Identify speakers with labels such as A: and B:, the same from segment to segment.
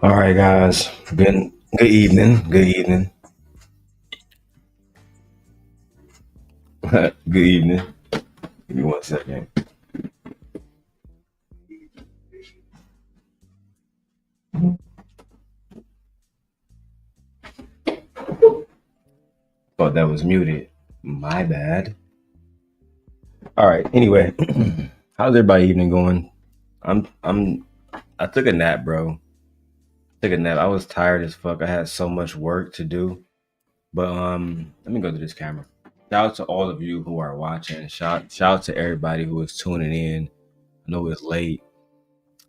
A: All right, guys. Good evening. Good evening. Good evening. Give me 1 second. Thought that was muted. My bad. All right. Anyway, how's everybody evening going? I took a nap, bro. Took a nap. I was tired as fuck. I had so much work to do. But let me go to this camera. Shout out to all of you who are watching. Shout out to everybody who is tuning in. I know it's late.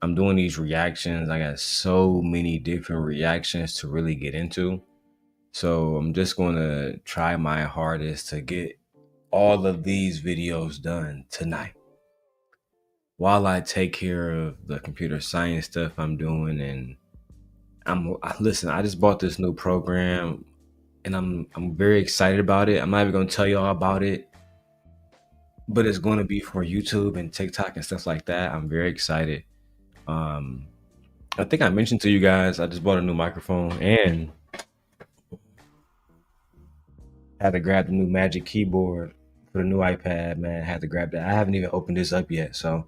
A: I'm doing these reactions. I got so many different reactions to really get into. So I'm just going to try my hardest to get all of these videos done tonight while I take care of the computer science stuff I'm doing. And listen, I just bought this new program and I'm very excited about it. I'm not even going to tell y'all about it, but it's going to be for YouTube and TikTok and stuff like that. I'm very excited. I think I mentioned to you guys, I just bought a new microphone and had to grab the new Magic keyboard for the new iPad, man. I had to grab that. I haven't even opened this up yet, so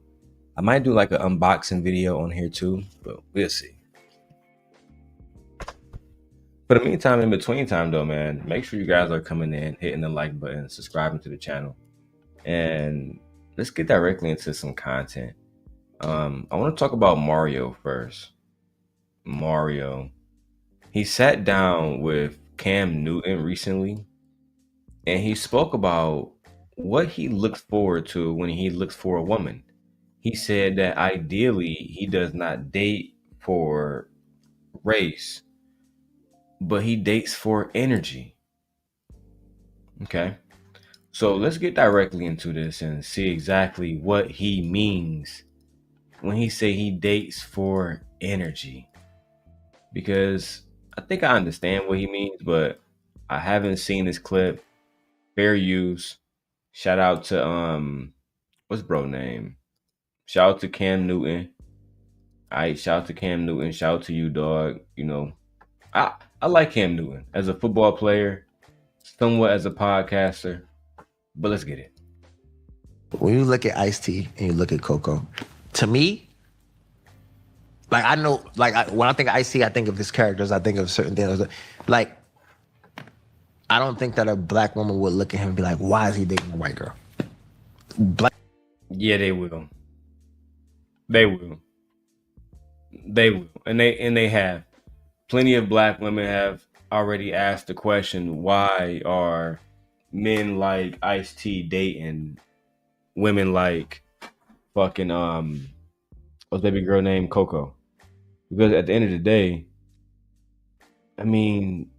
A: I might do like an unboxing video on here too, but we'll see. For the meantime, in between time though, man, make sure you guys are coming in, hitting the like button, subscribing to the channel, and let's get directly into some content. I want to talk about Mario first. Mario, he sat down with Cam Newton recently, and he spoke about what he looks forward to when he looks for a woman. He said that ideally he does not date for race, but he dates for energy. Okay. So let's get directly into this and see exactly what he means when he say he dates for energy. Because I think I understand what he means, but I haven't seen this clip. Fair use. Shout out to what's bro name? Shout out to Cam Newton. Alright, shout out to Cam Newton. Shout out to you, dog. You know, I like Cam Newton as a football player, somewhat as a podcaster. But let's get it.
B: When you look at Ice-T and you look at Coco, to me, like I know, like when I think of Ice-T, I think of his characters, I think of certain things. Like, I don't think that a black woman would look at him and be like, why is he dating a white girl?
A: Yeah, they will. They will. They will. And they have. Plenty of black women have already asked the question, why are men like Ice-T dating women like fucking what's baby girl named Coco? Because at the end of the day, I mean,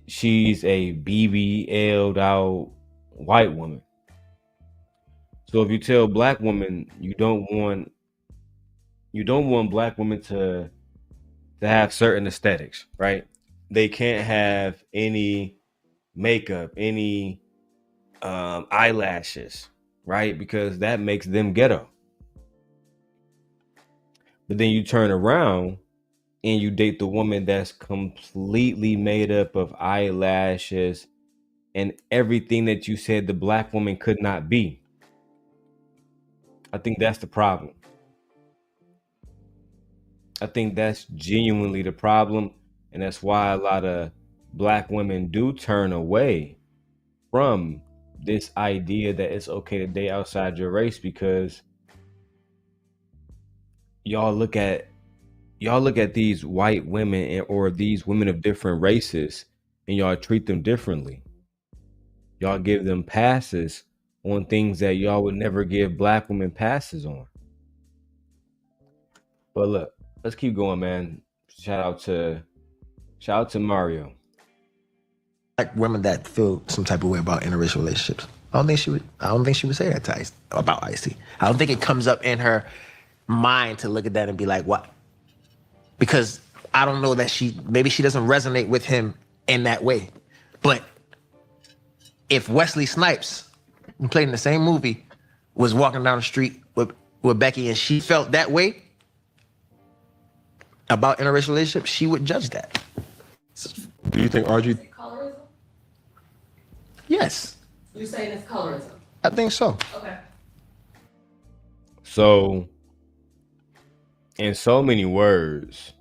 A: she's a BBL'd out white woman. So if you tell black women you don't want black women to have certain aesthetics, right? They can't have any makeup, any eyelashes, right? Because that makes them ghetto. But then you turn around and you date the woman that's completely made up of eyelashes and everything that you said the black woman could not be. I think that's the problem. I think that's genuinely the problem. And that's why a lot of black women do turn away from this idea that it's okay to date outside your race, because y'all look at these white women or these women of different races and y'all treat them differently. Y'all give them passes on things that y'all would never give black women passes on. But look, let's keep going, man. Shout out to Mario.
B: Like women that feel some type of way about interracial relationships. I don't think she would say that to about Ice-T. I don't think it comes up in her mind to look at that and be like, what? Because I don't know that maybe she doesn't resonate with him in that way. But if Wesley Snipes, who played in the same movie, was walking down the street with Becky and she felt that way, about interracial relationships, she would judge that.
C: Do you think RG?
D: Colorism?
B: Yes,
D: You're saying it's colorism?
B: I think so.
D: Okay.
A: So, in so many words,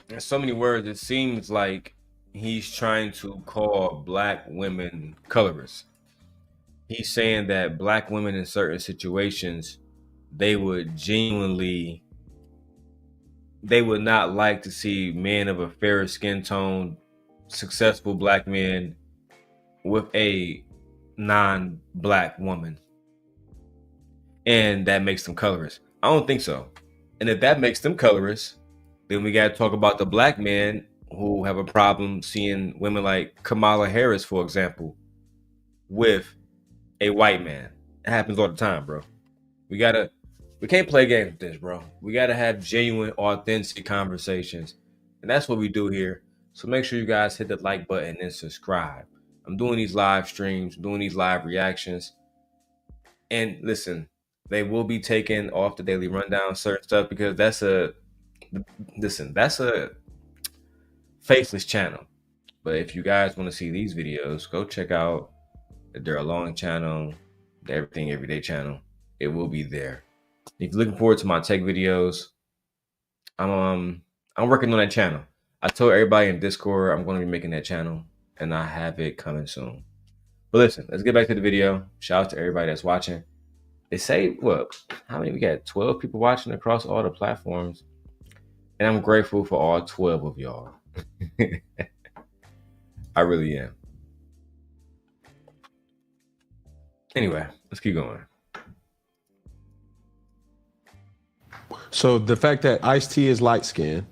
A: it seems like he's trying to call black women colorists. He's saying that black women in certain situations, they would not like to see men of a fairer skin tone, successful black men with a non-black woman. And that makes them colorists. I don't think so. And if that makes them colorists, then we got to talk about the black men who have a problem seeing women like Kamala Harris, for example, with a white man. It happens all the time, bro. We can't play games with this, bro. We got to have genuine, authentic conversations. And that's what we do here. So make sure you guys hit the like button and subscribe. I'm doing these live streams, doing these live reactions. And listen, they will be taken off the daily rundown, certain stuff, because that's a faceless channel. But if you guys want to see these videos, go check out the Darrel channel, the Everything Everyday channel. It will be there. If you're looking forward to my tech videos, I'm working on that channel. I told everybody in Discord I'm going to be making that channel, and I have it coming soon. But listen, let's get back to the video. Shout out to everybody that's watching. They say, what? How many? We got 12 people watching across all the platforms. And I'm grateful for all 12 of y'all. I really am. Anyway, let's keep going.
C: So the fact that Ice-T is light skinned.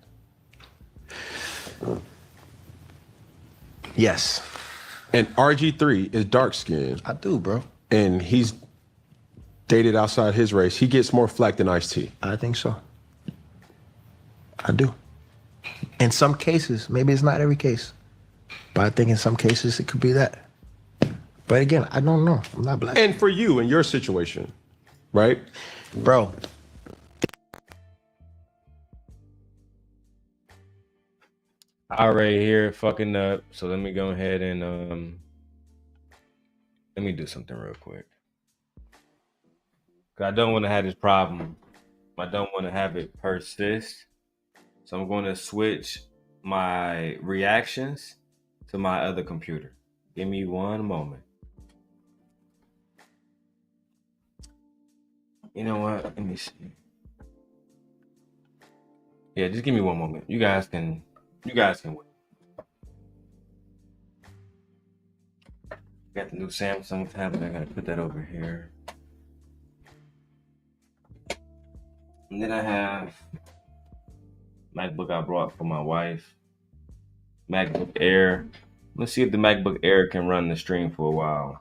B: Yes,
C: And RG3 is dark skinned.
B: I do, bro.
C: And he's dated outside his race. He gets more flack than Ice-T.
B: I think so. I do. In some cases, maybe it's not every case, but I think in some cases it could be that. But again, I don't know. I'm not black.
C: And for you in your situation, right?
B: Bro,
A: I already hear it fucking up. So let me go ahead and let me do something real quick. Cause I don't want to have this problem. I don't want to have it persist. So I'm going to switch my reactions to my other computer. Give me one moment. You know what? Let me see. Yeah, just give me one moment. You guys can wait. Got the new Samsung tablet. I gotta put that over here. And then I have MacBook I brought for my wife. MacBook Air. Let's see if the MacBook Air can run the stream for a while.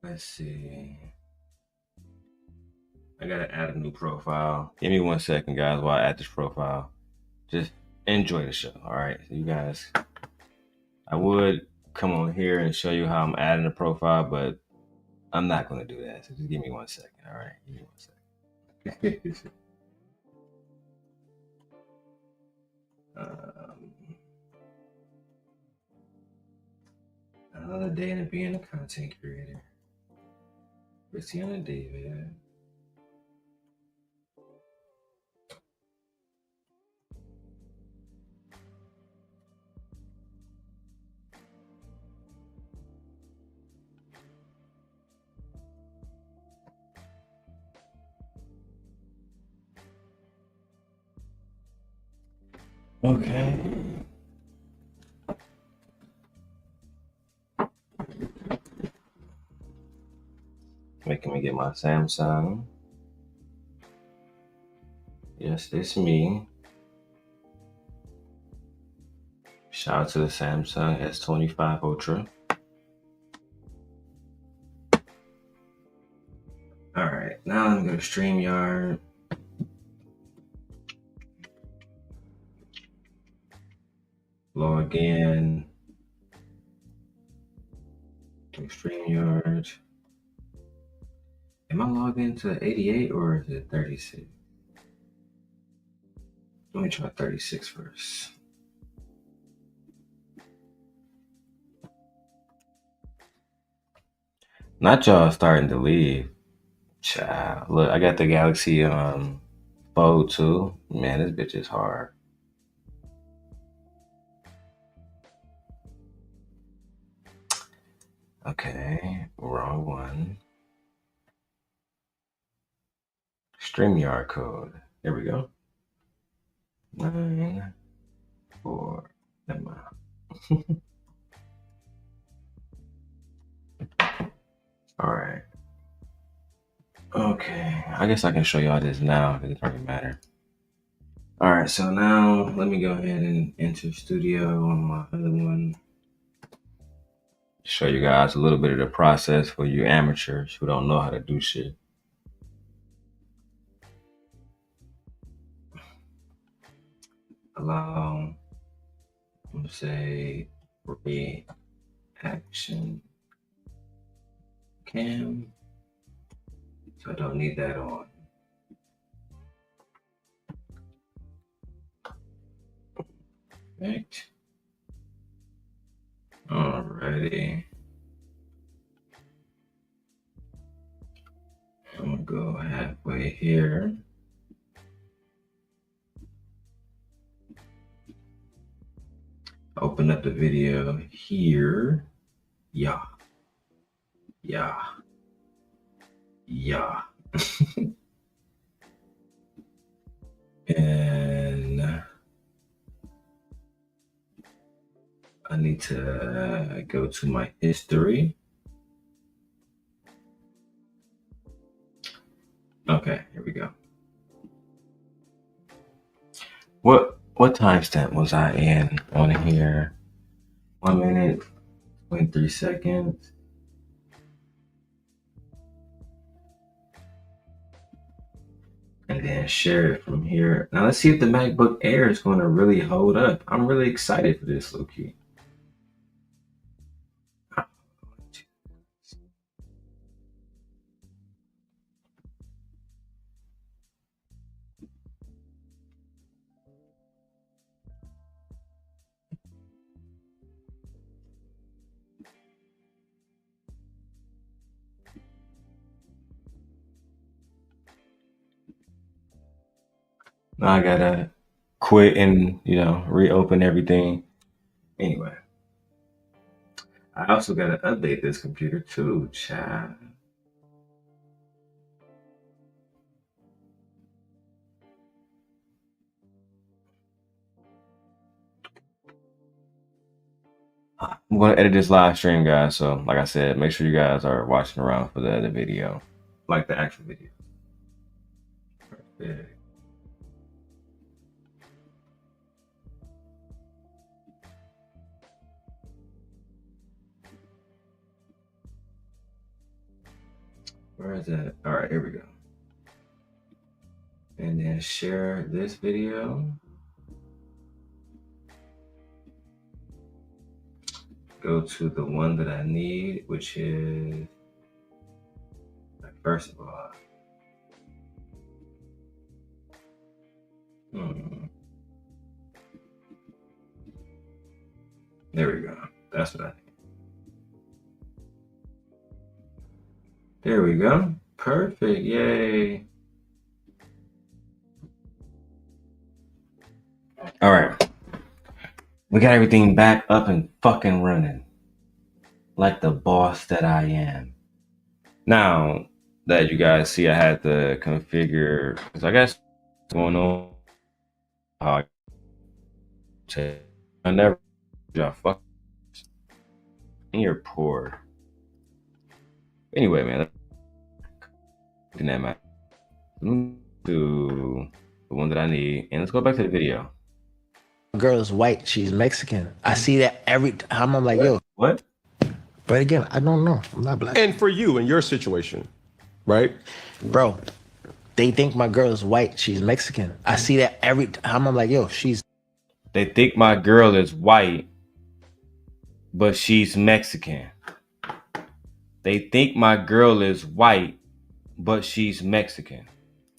A: Let's see. I gotta add a new profile. Give me 1 second, guys, while I add this profile. Just enjoy the show, all right? You guys, I would come on here and show you how I'm adding a profile, but I'm not gonna do that. So just give me 1 second, all right? Give me 1 second. Another day in being a content creator. Christiana David. Okay. Making me get my Samsung. Yes, it's me. Shout out to the Samsung S25 Ultra. All right, now I'm gonna StreamYard. log in to StreamYard. Am I logged into 88 or is it 36? Let me try 36 first. Not y'all starting to leave. Child. Look, I got the Galaxy Fold 2. Man, this bitch is hard. Okay, wrong one. StreamYard code. Here we go. 9, 4. Never mind. All right. Okay, I guess I can show y'all this now because it doesn't matter. All right, so now let me go ahead and enter Studio on my other one. Show you guys a little bit of the process for you amateurs who don't know how to do shit. Allow, let's say, reaction cam. So I don't need that on. Right. Alrighty. I'm gonna go halfway here. Open up the video here. Yeah. And I need to go to my history. Okay, here we go. What timestamp was I in on here? 1 minute, 23 seconds. And then share it from here. Now let's see if the MacBook Air is going to really hold up. I'm really excited for this, low-key. Now I gotta quit and, reopen everything. Anyway, I also gotta update this computer too, child. I'm gonna edit this live stream, guys. So, like I said, make sure you guys are watching around for the other video, like the actual video. Perfect. Where is that? All right, here we go. And then share this video. Go to the one that I need, which is, first of all, there we go. That's what I need. There we go. Perfect. Yay. All right. We got everything back up and fucking running. Like the boss that I am. Now that you guys see, I had to configure, because I guess what's going on. I never fuck. You're poor. Anyway, man. That matter. To the one that I need, and let's go back to the video.
B: Girl is white, she's Mexican. I see that every time. I'm like, yo.
A: What?
B: But again, I don't know. I'm not black.
C: And for you, in your situation, right?
B: Bro, they think my girl is white, she's Mexican. I see that every time. I'm like, yo, she's.
A: They think my girl is white, but she's Mexican. They think my girl is white, but she's Mexican.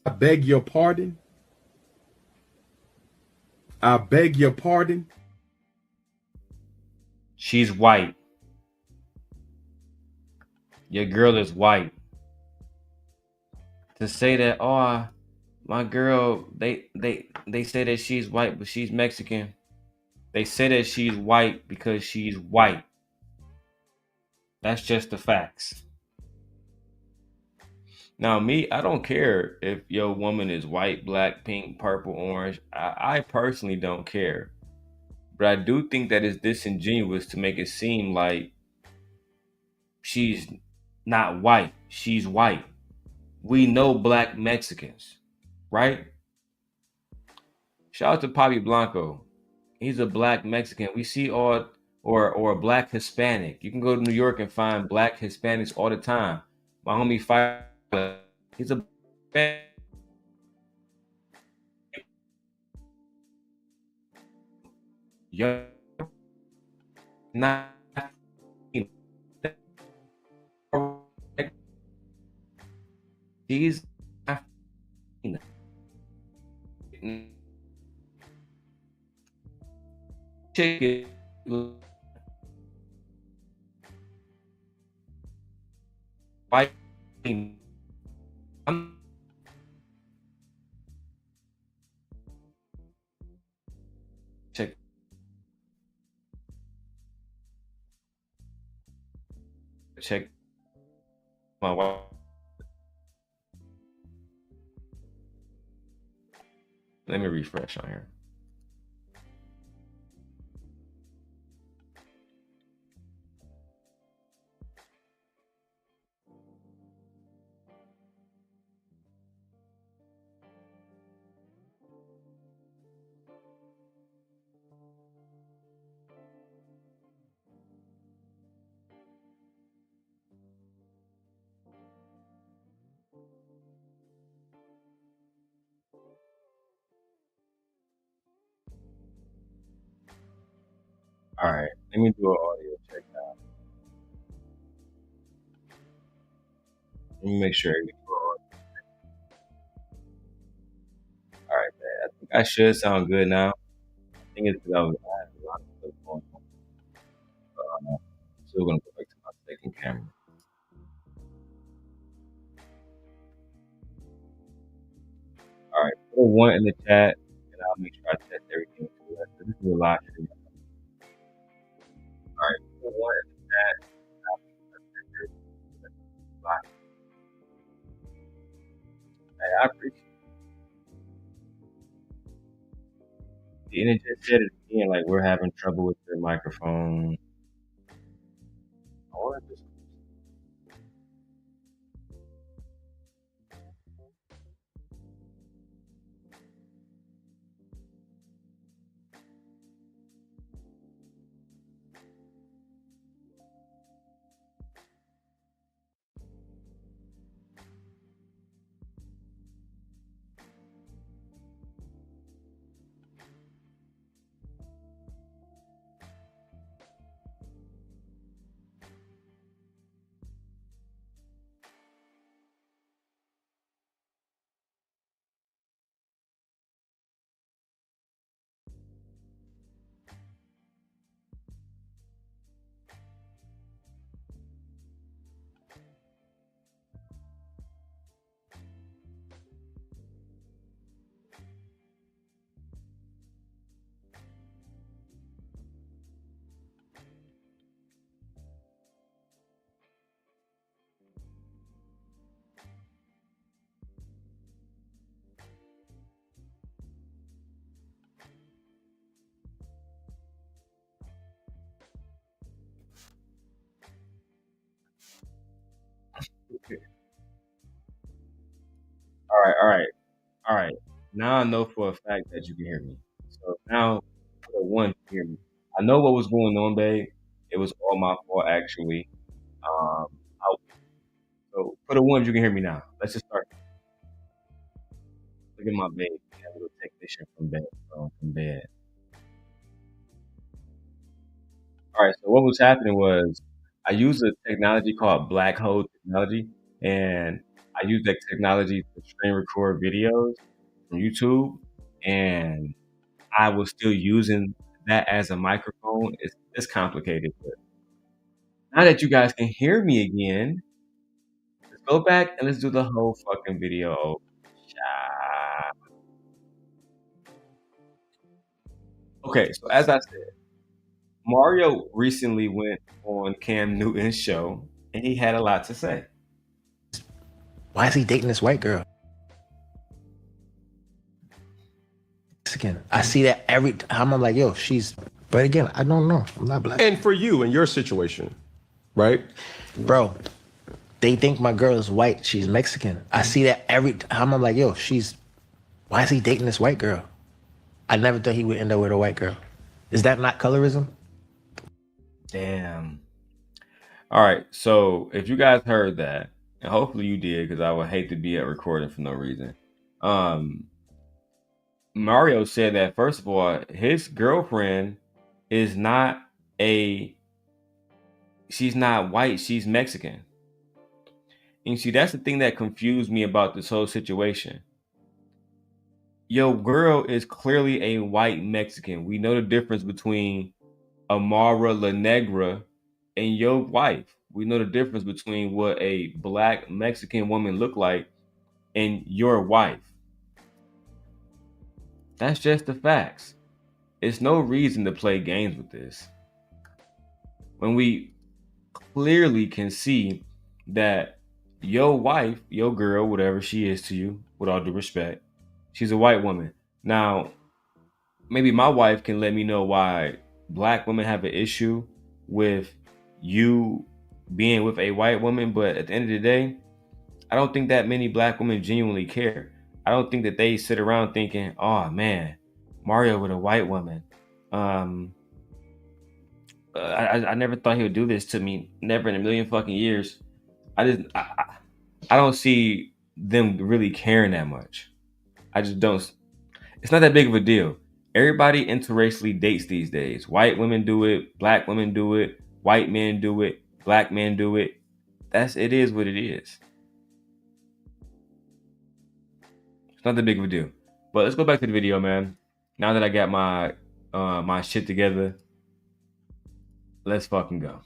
D: I beg your pardon. I beg your pardon.
A: She's white. Your girl is white. To say that, oh, my girl, they say that she's white, but she's Mexican. They say that she's white because she's white. That's just the facts. Now, me, I don't care if your woman is white, black, pink, purple, orange. I personally don't care. But I do think that it's disingenuous to make it seem like she's not white. She's white. We know black Mexicans, right? Shout out to Bobby Blanco. He's a black Mexican. We see all or a black Hispanic. You can go to New York and find black Hispanics all the time. My homie Fire, he's a young, not he's chicken white. I'm check check my wife. Let me refresh on here. All right, let me do an audio check now. Let me make sure everything's all right, man. I think I should sound good now. I think it's because I had a lot of stuff going on. I'm still gonna go back to my second camera. All right, put a one in the chat, and I'll make sure I test everything too. This is a lot. All right, put a one in the chat. And I'll make sure I test everything. That's a lot. Hey, I appreciate it. And it just said it again, like we're having trouble with your microphone. I wanna just all right, all right, all right. Now I know for a fact that you can hear me. So now, for the one, to hear me. I know what was going on, babe. It was all my fault, actually. Um, I, so for the one, you can hear me now. Let's just start. Look at my babe. We have a little technician from bed. From bed. All right. So what was happening was I used a technology called black hole technology, and I used that technology to screen record videos from YouTube, and I was still using that as a microphone. It's complicated, but now that you guys can hear me again, let's go back and let's do the whole fucking video over. Okay, so as I said, Mario recently went on Cam Newton's show, and he had a lot to say.
B: Why is he dating this white girl? Again, I see that every time. I'm like, yo, she's. But again, I don't know. I'm not black.
C: And for you in your situation, right?
B: Bro, they think my girl is white. She's Mexican. I see that every time. I'm like, yo, she's. Why is he dating this white girl? I never thought he would end up with a white girl. Is that not colorism?
A: Damn. All right, so if you guys heard that, and hopefully you did, because I would hate to be at recording for no reason. Mario said that first of all, his girlfriend is not she's not white, she's Mexican. And see, that's the thing that confused me about this whole situation. Your girl is clearly a white Mexican. We know the difference between Amara La Negra and your wife. We know the difference between what a black Mexican woman look like and your wife. That's just the facts. It's no reason to play games with this. When we clearly can see that your wife, your girl, whatever she is to you, with all due respect, she's a white woman. Now, maybe my wife can let me know why black women have an issue with you being with a white woman, but at the end of the day, I don't think that many black women genuinely care. I don't think that they sit around thinking, oh man, Mario with a white woman. I never thought he would do this to me. Never in a million fucking years. I don't see them really caring that much. I just don't. It's not that big of a deal. Everybody interracially dates these days. White women do it. Black women do it. White men do it. Black men do it. It is what it is. It's not that big of a deal. But let's go back to the video, man. Now that I got my shit together, let's fucking go.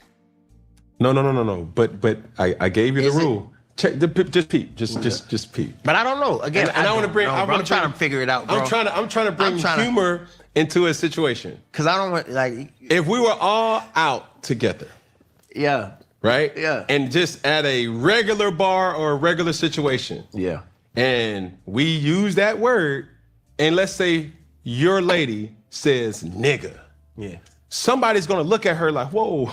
C: No. But I gave you the rule. Check, just peep. Just peep.
B: But I don't know. Again,
C: and I want to bring.
B: I'm trying to figure it out, bro.
C: I'm trying to bring humor into a situation.
B: Cause I don't want like.
C: If we were all out together.
B: Yeah.
C: Right.
B: Yeah.
C: And just at a regular bar or a regular situation.
B: Yeah.
C: And we use that word, and let's say your lady says nigga.
B: Yeah.
C: Somebody's gonna look at her like, whoa,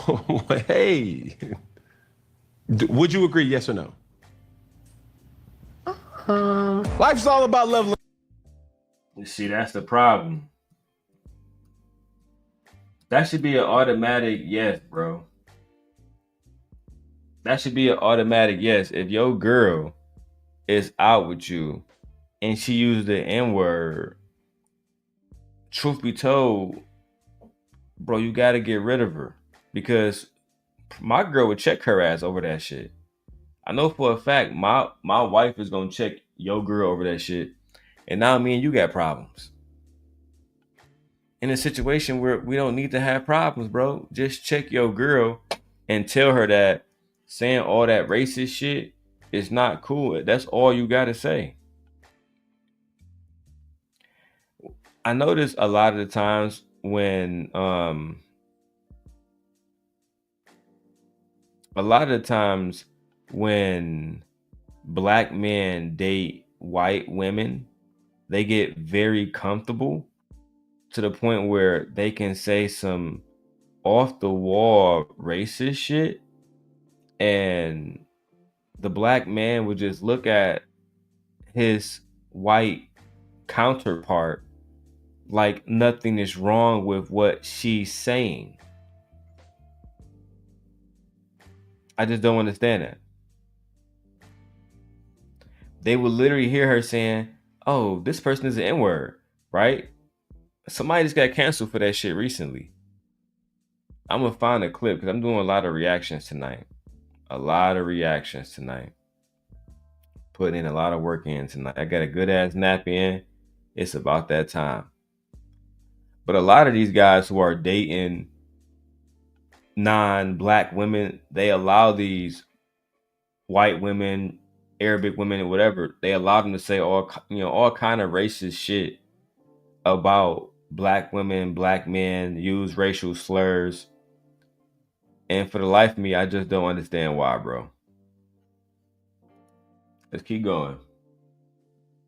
C: hey. Would you agree, yes or no? Life's all about love.
A: You see, that's the problem. That should be an automatic yes, bro. That should be an automatic yes. If your girl is out with you and she used the N-word, truth be told, bro, you gotta get rid of her. Because my girl would check her ass over that shit. I know for a fact my wife is gonna check your girl over that shit. And now me and you got problems. In a situation where we don't need to have problems, bro. Just check your girl and tell her that saying all that racist shit is not cool. That's all you gotta say. I notice a lot of the times when black men date white women, they get very comfortable to the point where they can say some off the wall racist shit, and the black man would just look at his white counterpart like nothing is wrong with what she's saying. I just don't understand that. They would literally hear her saying, oh, this person is an N-word, right? Somebody just got canceled for that shit recently. I'm gonna find a clip because I'm doing a lot of reactions tonight. Putting in a lot of work in tonight. I got a good ass nap in. It's about that time. But a lot of these guys who are dating non-black women, they allow these white women, Arabic women, or whatever, they allow them to say all kind of racist shit about black women, black men, use racial slurs. And for the life of me, I just don't understand why, bro. Let's keep going.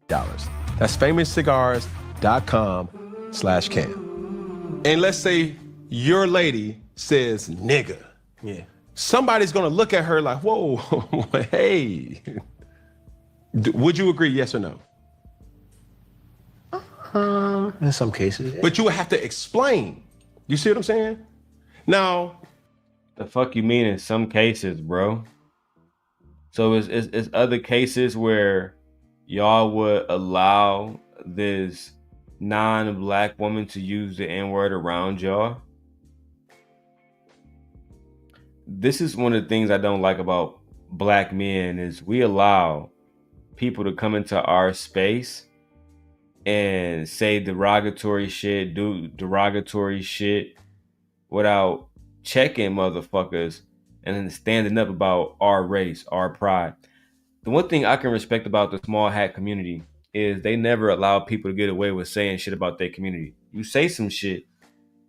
C: That's famouscigars.com/cam. And let's say your lady says nigga.
B: Yeah.
C: Somebody's gonna look at her like, whoa, hey. Would you agree, yes or no?
B: In some cases. Yeah.
C: But you would have to explain. You see what I'm saying? Now,
A: The fuck you mean in some cases, bro? So it's other cases where y'all would allow this non-black woman to use the N-word around y'all? This is one of the things I don't like about black men is we allow people to come into our space and say derogatory shit, do derogatory shit without checking motherfuckers and then standing up about our race, our pride. The one thing I can respect about the small hat community is they never allow people to get away with saying shit about their community. You say some shit,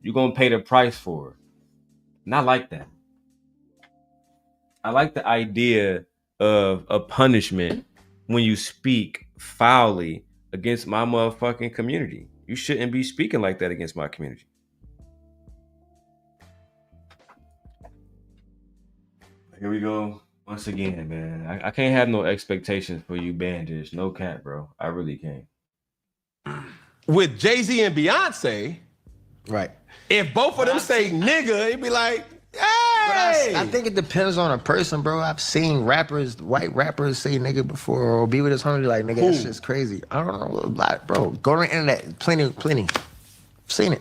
A: you're gonna pay the price for it. Not like that. I like the idea of a punishment when you speak foully against my motherfucking community. You shouldn't be speaking like that against my community. Here we go. Once again, man. I can't have no expectations for you bandits. No cap, bro. I really can't.
C: with Jay-Z and Beyonce,
B: Right.
C: if both of them say nigga, it'd be like,
B: But
C: hey.
B: I think it depends on a person, bro. I've seen rappers, white rappers, say nigga before, or be with his homie like nigga. That shit's crazy. I don't know, like, bro. Go on the internet, plenty. I've seen it.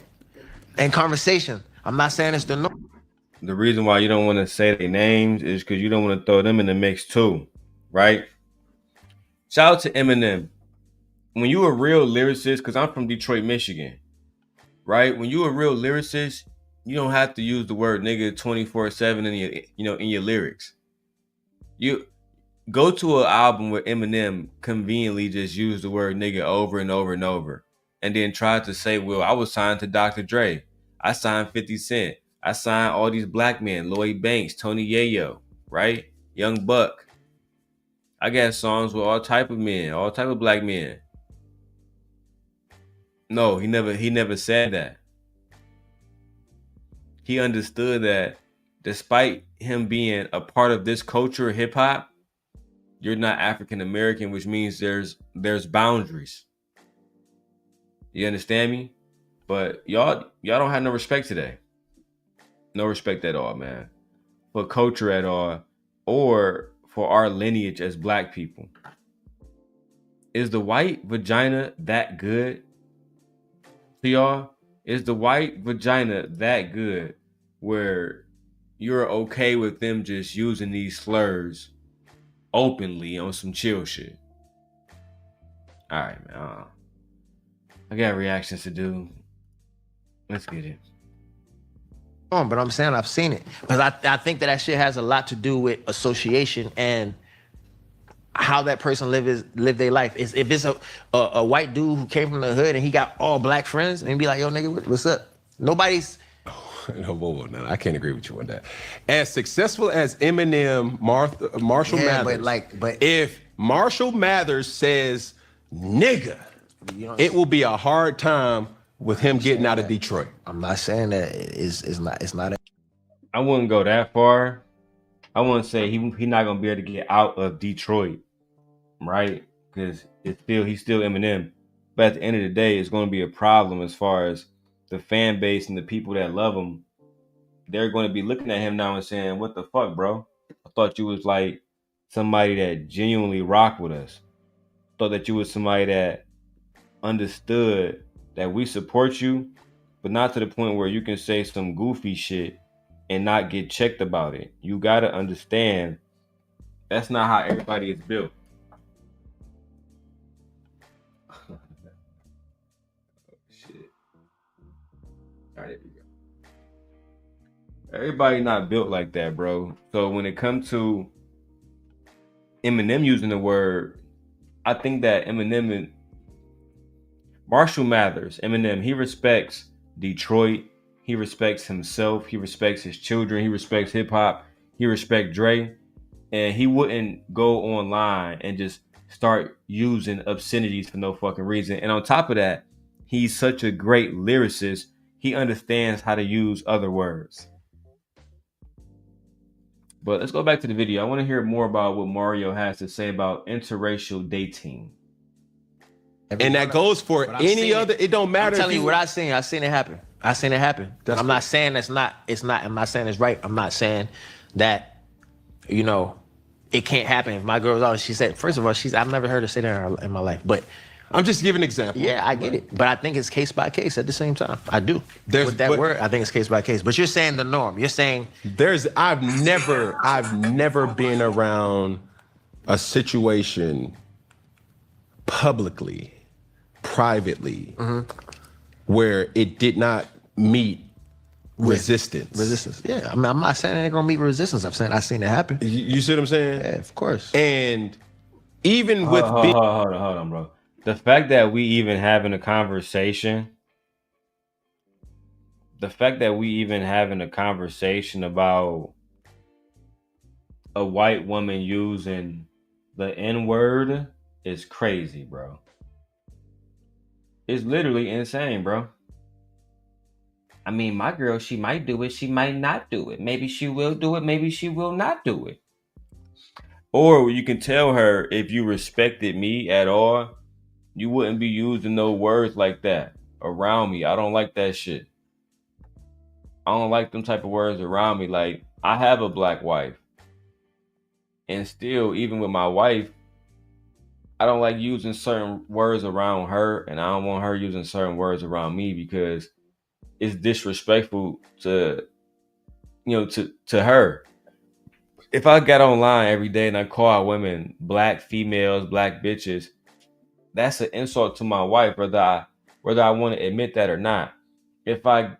B: And conversation. I'm not saying it's the norm.
A: The reason why you don't want to say their names is because you don't want to throw them in the mix too, right? Shout out to Eminem. When you a real lyricist, because I'm from Detroit, Michigan, right? When you a real lyricist, you don't have to use the word nigga 24/7 in your lyrics. You go to an album where Eminem conveniently just used the word nigga over and over and over, and then tried to say, well, I was signed to Dr. Dre. I signed 50 Cent. I signed all these black men, Lloyd Banks, Tony Yayo, right? Young Buck. I got songs with all type of men, all type of black men. No, he never said that. He understood that despite him being a part of this culture of hip hop, you're not African American, which means there's boundaries. You understand me? But y'all don't have no respect today. No respect at all, man. For culture at all, or for our lineage as black people. Is the white vagina that good to y'all? Is the white vagina that good where you're okay with them just using these slurs openly on some chill shit? All right, man. I got reactions to do. Let's get it.
B: But I'm saying I've seen it. Because I think that shit has a lot to do with association and how that person live their life. If it's a white dude who came from the hood and he got all black friends and he be like, yo, nigga, what's up? Nobody's...
C: No, I can't agree with you on that. As successful as Eminem, Marshall Mathers,
B: but
C: if Marshall Mathers says nigga, it will be a hard time with him getting out of Detroit.
B: I'm not saying that it's not.
A: I wouldn't go that far. I wouldn't say he's not gonna be able to get out of Detroit, right? Because he's still Eminem. But at the end of the day, it's going to be a problem as far as the fan base and the people that love him. They're going to be looking at him now and saying, "What the fuck, bro? I thought you was like somebody that genuinely rocked with us. I thought that you was somebody that understood that we support you, but not to the point where you can say some goofy shit and not get checked about it. You gotta understand that's not how everybody is built. Shit. All right, there we go. Everybody not built like that, bro. So when it comes to Eminem using the word, I think that Eminem, Marshall Mathers, Eminem, he respects Detroit. He respects himself. He respects his children. He respects hip hop. He respects Dre. And he wouldn't go online and just start using obscenities for no fucking reason. And on top of that, he's such a great lyricist. He understands how to use other words. But let's go back to the video. I want to hear more about what Mario has to say about interracial dating.
C: And that goes for any other. It don't matter.
B: I'm telling you what I seen. I seen it happen. I seen it happen. I'm not saying it's not. I'm not saying it's right. I'm not saying that, you know, it can't happen. If my girl's out, she said, first of all, I've never heard her say that in my life. But
C: I'm just giving an example.
B: yeah, I get it. But I think it's case by case at the same time. I do. With that word, I think it's case by case. But you're saying the norm. You're saying
C: I've never been around a situation publicly, privately, where it did not meet resistance.
B: Resistance. Yeah. I mean, I'm not saying it ain't gonna meet resistance. I'm saying I seen it happen.
C: You see what I'm saying?
B: Yeah, of course.
C: And even with
A: hold on, bro. The fact that we even having a conversation about a white woman using the N-word is crazy, bro. It's literally insane, bro. I mean, my girl, she might do it, she might not do it. Maybe she will do it, maybe she will not do it. Or you can tell her, if you respected me at all, you wouldn't be using no words like that around me. I don't like that shit. I don't like them type of words around me. Like, I have a black wife. And still, even with my wife, I don't like using certain words around her, and I don't want her using certain words around me because it's disrespectful to her. If I got online every day and I call out women black females, black bitches, that's an insult to my wife, whether I want to admit that or not. If I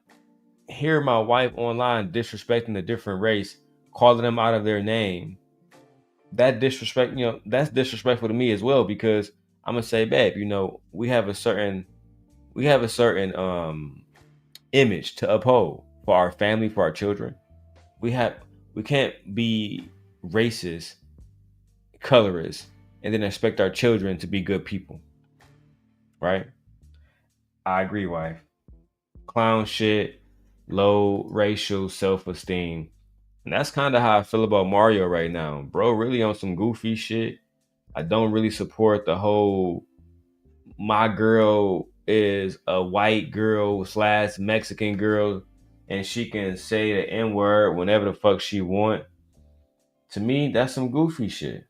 A: hear my wife online disrespecting a different race, calling them out of their name, that's disrespectful to me as well, because I'm gonna say, babe, we have a certain image to uphold for our family, for our children. We can't be racist, colorist, and then expect our children to be good people. Right? I agree, wife. Clown shit, low racial self-esteem. And that's kind of how I feel about Mario right now. Bro, really on some goofy shit. I don't really support the whole my girl is a white girl / Mexican girl and she can say the N-word whenever the fuck she want. To me, that's some goofy shit.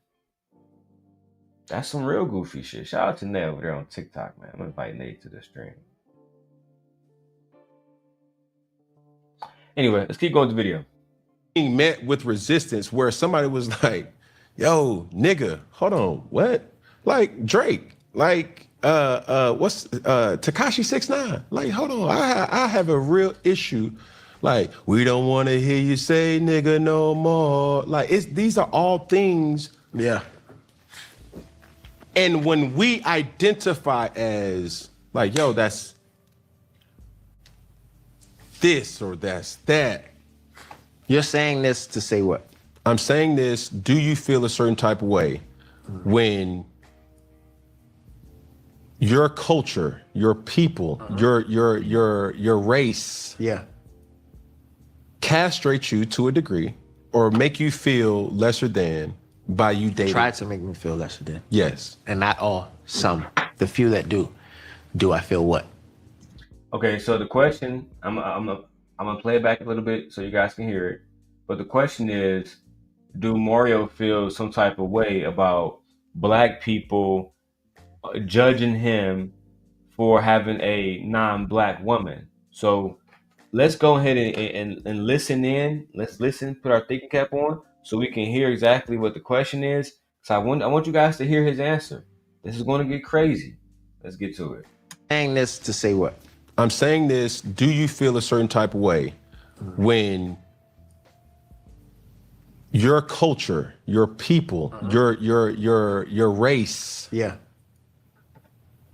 A: That's some real goofy shit. Shout out to Nate over there on TikTok, man. I'm gonna invite Nate to the stream. Anyway, let's keep going to the video.
C: Being met with resistance where somebody was like, yo, nigga, hold on, what? Like Drake, like what's Tekashi 6ix9ine? Like, hold on, I have a real issue. Like, we don't want to hear you say nigga no more. Like, these are all things.
B: Yeah.
C: And when we identify as like, yo, that's this or that's that.
B: You're saying this to say what?
C: I'm saying this, do you feel a certain type of way when your culture, your people, your race castrate you to a degree or make you feel lesser than by you dating?
B: Try to make me feel lesser than.
C: Yes.
B: And not all, some. The few that do I feel what?
A: Okay, so the question, I'm gonna play it back a little bit so you guys can hear it. But the question is, do Mario feel some type of way about black people judging him for having a non-black woman? So let's go ahead and listen in. Let's listen, put our thinking cap on, so we can hear exactly what the question is. So I want you guys to hear his answer. This is going to get crazy. Let's get to it.
B: Saying this to say what?
C: I'm saying this, do you feel a certain type of way when your culture, your people, your race
B: Yeah.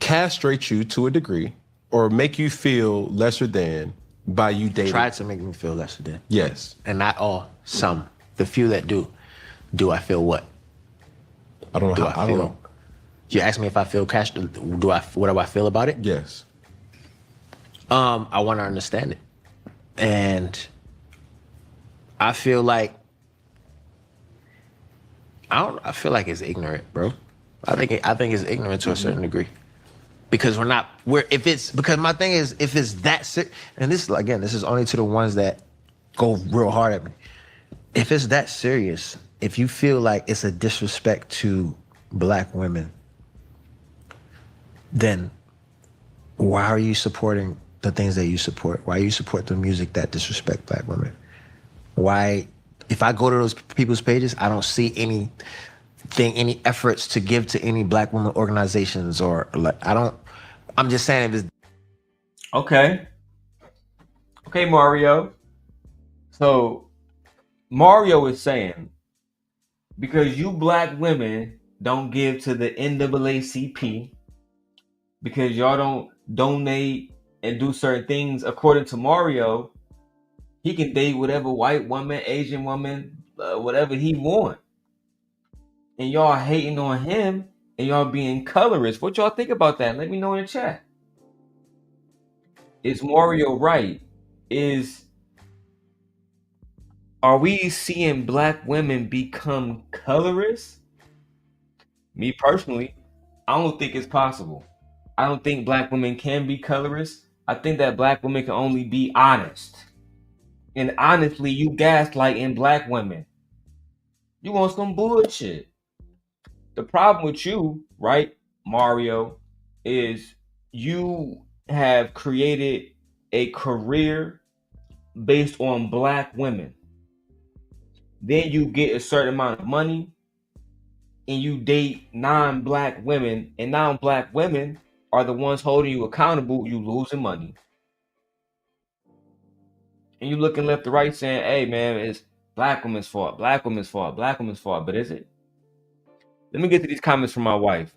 C: castrate you to a degree or make you feel lesser than by you dating?
B: Tried to make me feel lesser than.
C: Yes.
B: And not all, some. The few that do I feel what?
C: I don't know. I don't know.
B: You ask me if I feel what do I feel about it?
C: Yes.
B: I want to understand it. And I feel like I feel like it's ignorant, bro. I think it's ignorant to a certain degree. Because because my thing is, if it's that and this is only to the ones that go real hard at me. If it's that serious, if you feel like it's a disrespect to black women, then why are you supporting the things that you support? Why you support the music that disrespect black women? Why, if I go to those people's pages, I don't see any efforts to give to any black women organizations or like, I'm just saying if it's.
A: Okay, Mario. So Mario is saying, because you black women don't give to the NAACP, because y'all don't donate and do certain things, according to Mario, he can date whatever white woman, Asian woman, whatever he want. And y'all hating on him and y'all being colorist. What y'all think about that? Let me know in the chat. Is Mario right? Are we seeing black women become colorists? Me personally, I don't think it's possible. I don't think black women can be colorists. I think that black women can only be honest. And honestly, you gaslighting black women. You want some bullshit. The problem with you, right, Mario, is you have created a career based on black women. Then you get a certain amount of money and you date non-black women, and non-black women are the ones holding you accountable. You losing money. And you looking left to right saying, hey man, it's black women's fault, black women's fault, black women's fault. But is it? Let me get to these comments from my wife.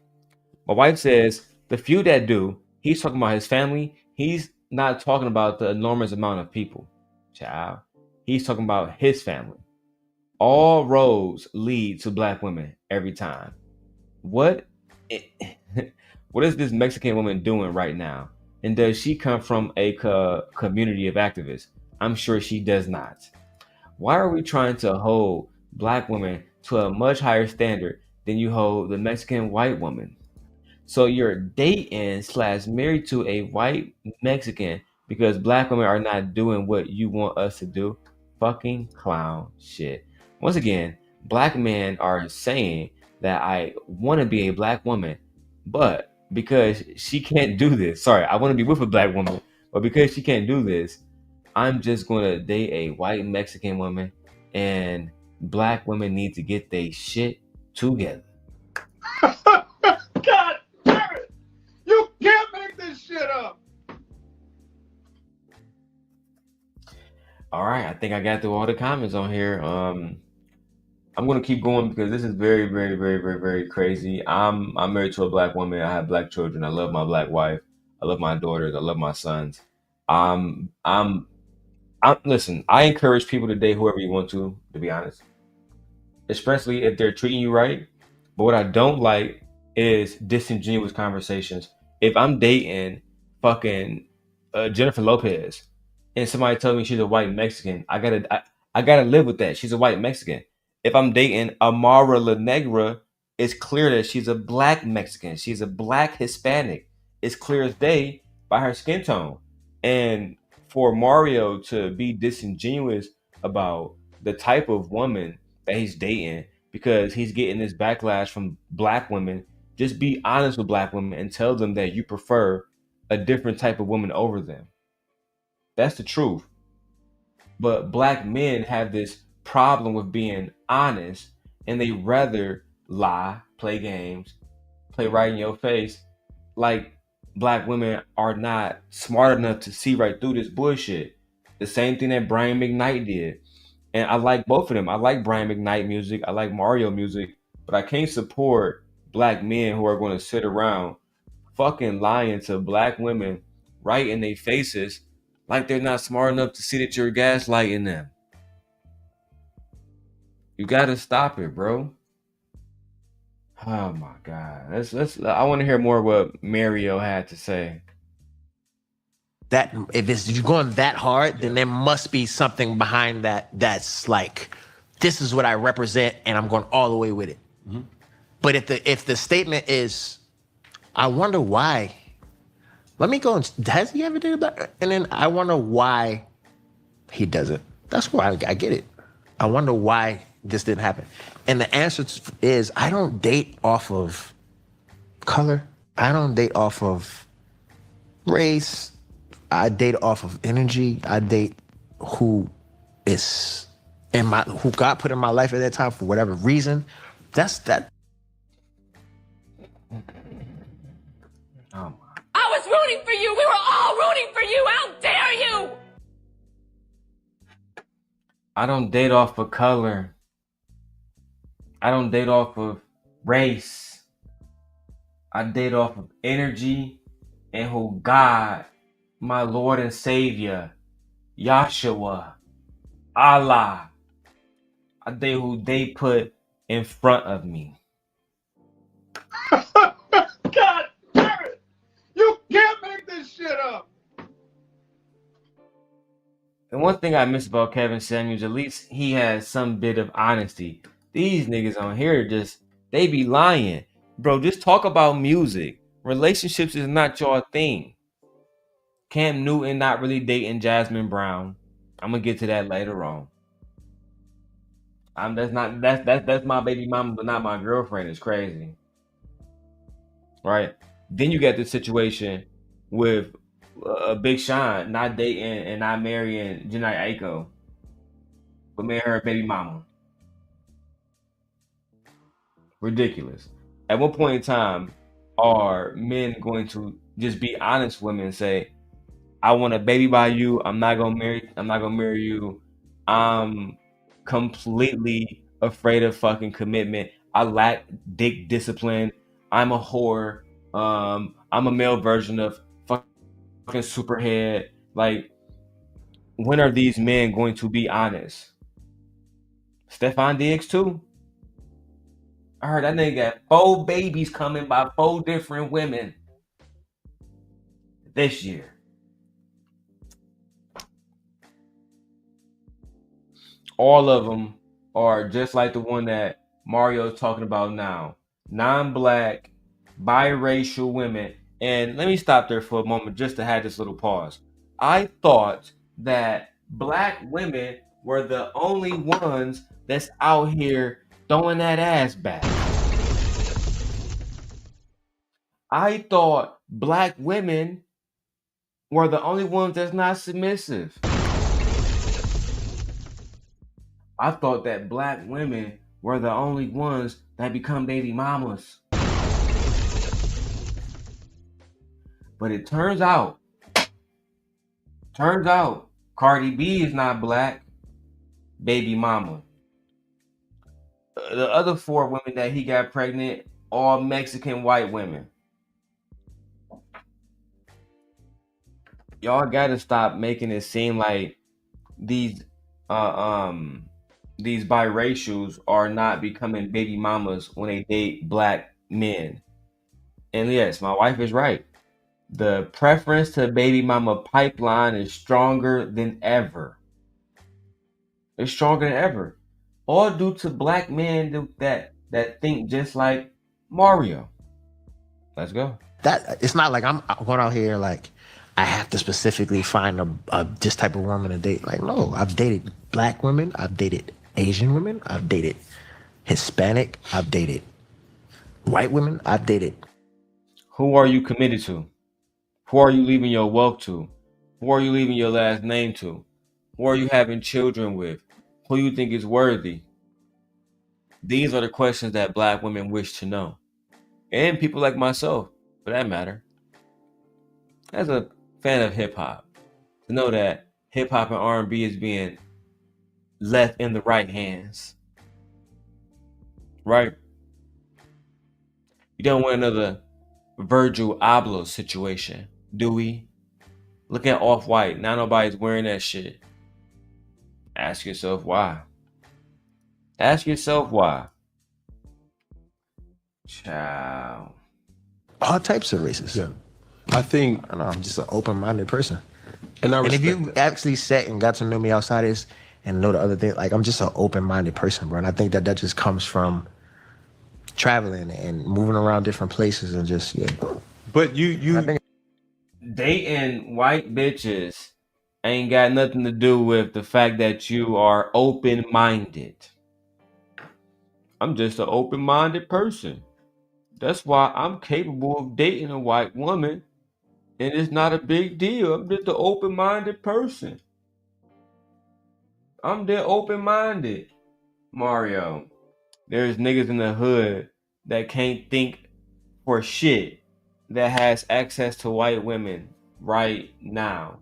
A: My wife says, the few that do, he's talking about his family. He's not talking about the enormous amount of people. Child. He's talking about his family. All roads lead to black women every time. What is this Mexican woman doing right now? And does she come from a community of activists? I'm sure she does not. Why are we trying to hold black women to a much higher standard than you hold the Mexican white woman? So you're dating / married to a white Mexican because black women are not doing what you want us to do? Fucking clown shit. Once again, black men are saying that I want to be a black woman, but because she can't do this, sorry, I want to be with a black woman, but because she can't do this, I'm just going to date a white Mexican woman, and black women need to get their shit together.
D: God damn it! You can't make this shit up!
A: All right, I think I got through all the comments on here. I'm gonna keep going because this is very, very, very, very, very crazy. I'm married to a black woman. I have black children. I love my black wife. I love my daughters. I love my sons. Listen, I encourage people to date whoever you want to be honest. Especially if they're treating you right. But what I don't like is disingenuous conversations. If I'm dating fucking Jennifer Lopez and somebody tells me she's a white Mexican, I gotta live with that. She's a white Mexican. If I'm dating Amara La Negra, it's clear that she's a black Mexican. She's a black Hispanic. It's clear as day by her skin tone. And for Mario to be disingenuous about the type of woman that he's dating because he's getting this backlash from black women, just be honest with black women and tell them that you prefer a different type of woman over them. That's the truth. But black men have this problem with being honest, and they rather lie, play games, play right in your face. Like black women are not smart enough to see right through this bullshit. The same thing that Brian McKnight did. And I like both of them. I like Brian McKnight music. I like Mario music. But I can't support black men who are going to sit around fucking lying to black women right in their faces like they're not smart enough to see that you're gaslighting them. You gotta stop it, bro. Oh my God. Let's I want to hear more what Mario had to say.
B: That if it's you're going that hard, then there must be something behind that that's like, this is what I represent and I'm going all the way with it. Mm-hmm. But if the statement is, I wonder why, let me go and, has he ever did that? And then I wonder why he doesn't. That's why I get it. I wonder why this didn't happen. And the answer is, I don't date off of color. I don't date off of race. I date off of energy. I date who is who God put in my life at that time for whatever reason. That's that.
A: Oh my.
E: I was rooting for you. We were all rooting for you. How dare you?
A: I don't date off of color. I don't date off of race. I date off of energy and who God, my Lord and Savior, Yahshua, Allah, I date who they put in front of me.
D: God damn it! You can't make this shit up.
A: And one thing I miss about Kevin Samuels, at least he has some bit of honesty. These niggas on here they be lying. Bro, just talk about music. Relationships is not your thing. Cam Newton not really dating Jasmine Brown. I'm gonna get to that later on. That's my baby mama, but not my girlfriend. It's crazy. Right? Then you get the situation with Big Sean not dating and not marrying Janae Aiko, but marrying her baby mama. Ridiculous. At one point in time, are men going to just be honest with women and say, I want a baby by you, I'm not gonna marry you. I'm completely afraid of fucking commitment. I lack dick discipline. I'm a whore. I'm a male version of fucking superhead. Like, when are these men going to be honest? Stephon Diggs too. I heard that nigga got 4 babies coming by 4 different women this year. All of them are just like the one that Mario's talking about now. Non-black, biracial women. And let me stop there for a moment just to have this little pause. I thought that black women were the only ones that's out here throwing that ass back. I thought black women were the only ones that's not submissive. I thought that black women were the only ones that become baby mamas. But it turns out Cardi B is not black, baby mama. The other 4 women that he got pregnant, all Mexican white women. Y'all gotta stop making it seem like these biracials are not becoming baby mamas when they date black men. And yes, my wife is right. The preference to baby mama pipeline is stronger than ever. It's stronger than ever. All due to black men that think just like Mario. Let's go.
B: That it's not like I'm going out here like I have to specifically find a this type of woman to date. Like, no, I've dated black women, I've dated Asian women, I've dated Hispanic, I've dated white women, I've dated.
A: Who are you committed to? Who are you leaving your wealth to? Who are you leaving your last name to? Who are you having children with? Who you think is worthy? These are the questions that Black women wish to know. And people like myself, for that matter. As a fan of hip hop, to know that hip hop and R&B is being left in the right hands. Right? You don't want another Virgil Abloh situation, do we? Look at Off-White. Now nobody's wearing that shit. Ask yourself why. Ask yourself why. Child.
B: All types of races.
C: Yeah. I think,
B: I know, I'm just an open-minded person.
C: and I
B: And if
C: respect
B: you
C: that.
B: actually sat and got to know me outside this and know the other thing, like, I'm just an open-minded person, bro. And I think that just comes from traveling and moving around different places and just, yeah.
C: But
B: I
C: you
B: think
A: Dating white bitches ain't got nothing to do with the fact that you are open-minded. I'm just an open-minded person. That's why I'm capable of dating a white woman, and it's not a big deal. I'm just an open-minded person. I'm there open-minded. Mario, there's niggas in the hood that can't think for shit that has access to white women right now.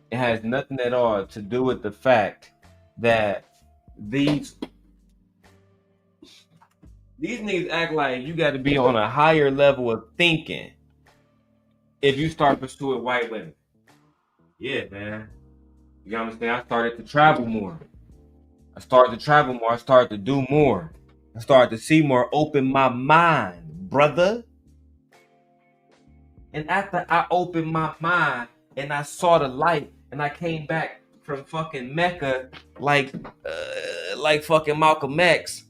A: It has nothing at all to do with the fact that these niggas act like you got to be on a higher level of thinking if you start pursuing white women. Yeah, man. You know what I'm saying? I started to travel more. I started to do more. I started to see more, open my mind, brother. And after I opened my mind and I saw the light and I came back from fucking Mecca like fucking Malcolm X,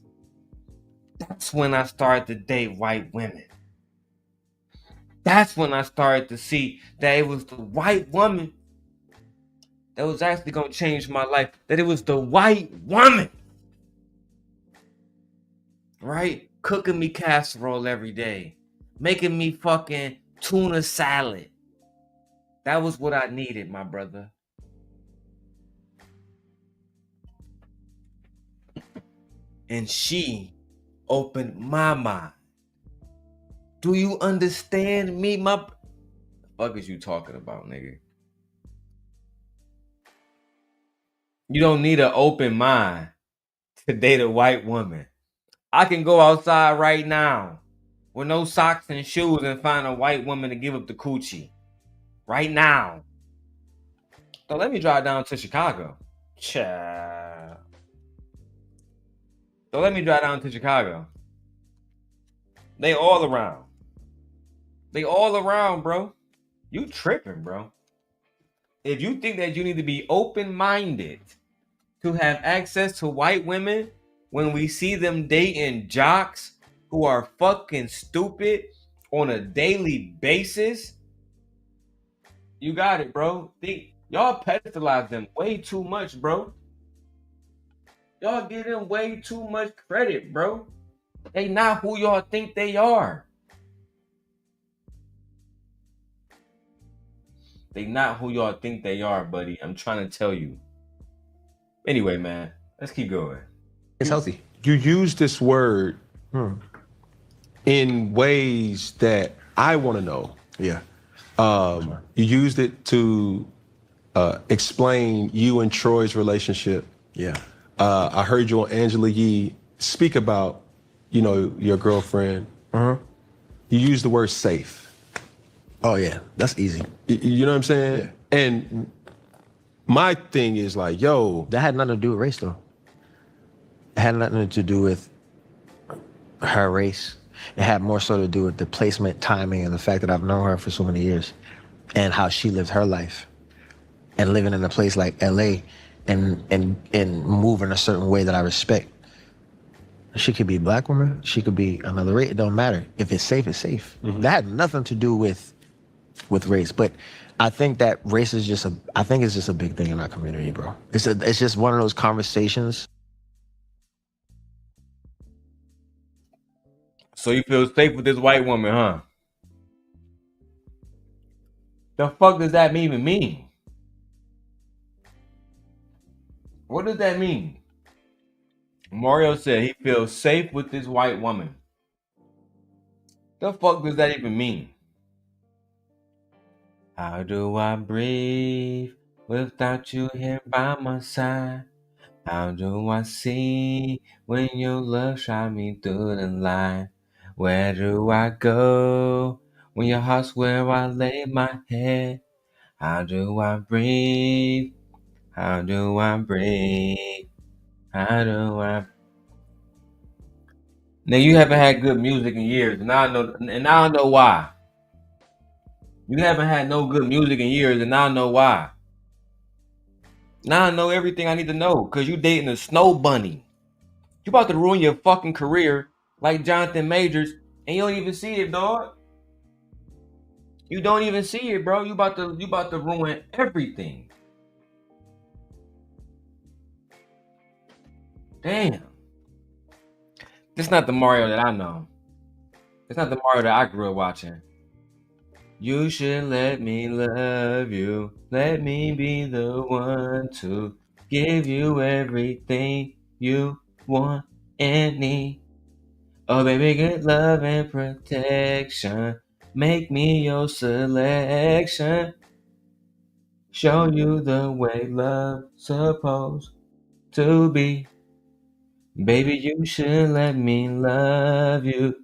A: that's when I started to date white women. That's when I started to see that it was the white woman that was actually going to change my life. That it was the white woman, right? Cooking me casserole every day. Making me fucking tuna salad. That was what I needed, my brother. And she opened my mind. Do you understand me? The fuck is you talking about, nigga? You don't need an open mind to date a white woman. I can go outside right now with no socks and shoes and find a white woman to give up the coochie. Right now. So let me drive down to Chicago. Child. So let me drive down to Chicago. They all around. They all around, bro. You tripping, bro. If you think that you need to be open-minded to have access to white women when we see them dating jocks who are fucking stupid on a daily basis, you got it, bro. Y'all pedestalize them way too much, bro. Y'all give them way too much credit, bro. They not who y'all think they are. They not who y'all think they are, buddy. I'm trying to tell you. Anyway, man, let's keep going.
B: it's healthy.
C: you use this word in ways that I want to know.
B: Yeah.
C: You used it to explain you and Troy's relationship.
B: Yeah.
C: I heard you on Angela Yee speak about, your girlfriend. You used the word safe.
B: Oh, yeah. That's easy.
C: You know what I'm saying?
B: Yeah.
C: And my thing is like, yo,
B: That had nothing to do with race, though. It had nothing to do with her race. It had more so to do with the placement, timing, and the fact that I've known her for so many years and how she lived her life. And living in a place like LA and moving a certain way that I respect. She could be a black woman. She could be another race. It don't matter. If it's safe, it's safe. That had nothing to do with race. But I think that race is just it's just a big thing in our community, bro. It's just one of those conversations.
A: So you feel safe with this white woman, huh? The fuck does that even mean? What does that mean? Mario said he feels safe with this white woman. The fuck does that even mean? How do I breathe without you here by my side? How do I see when your love shot me through the line? Where do I go when your heart's where I lay my head? How do I breathe? How do I breathe? How do I? Now you haven't had good music in years, and now I know why. You haven't had no good music in years, and now I know why. Now I know everything I need to know, cause you dating a snow bunny. You about to ruin your fucking career like Jonathan Majors, and you don't even see it, dog. You don't even see it, bro. You about to ruin everything. Damn. This not the Mario that I know. It's not the Mario that I grew up watching. You should let me love you. Let me be the one to give you everything you want and need. Oh, baby, good love and protection. Make me your selection. Show you the way love's supposed to be. Baby, you should let me love you.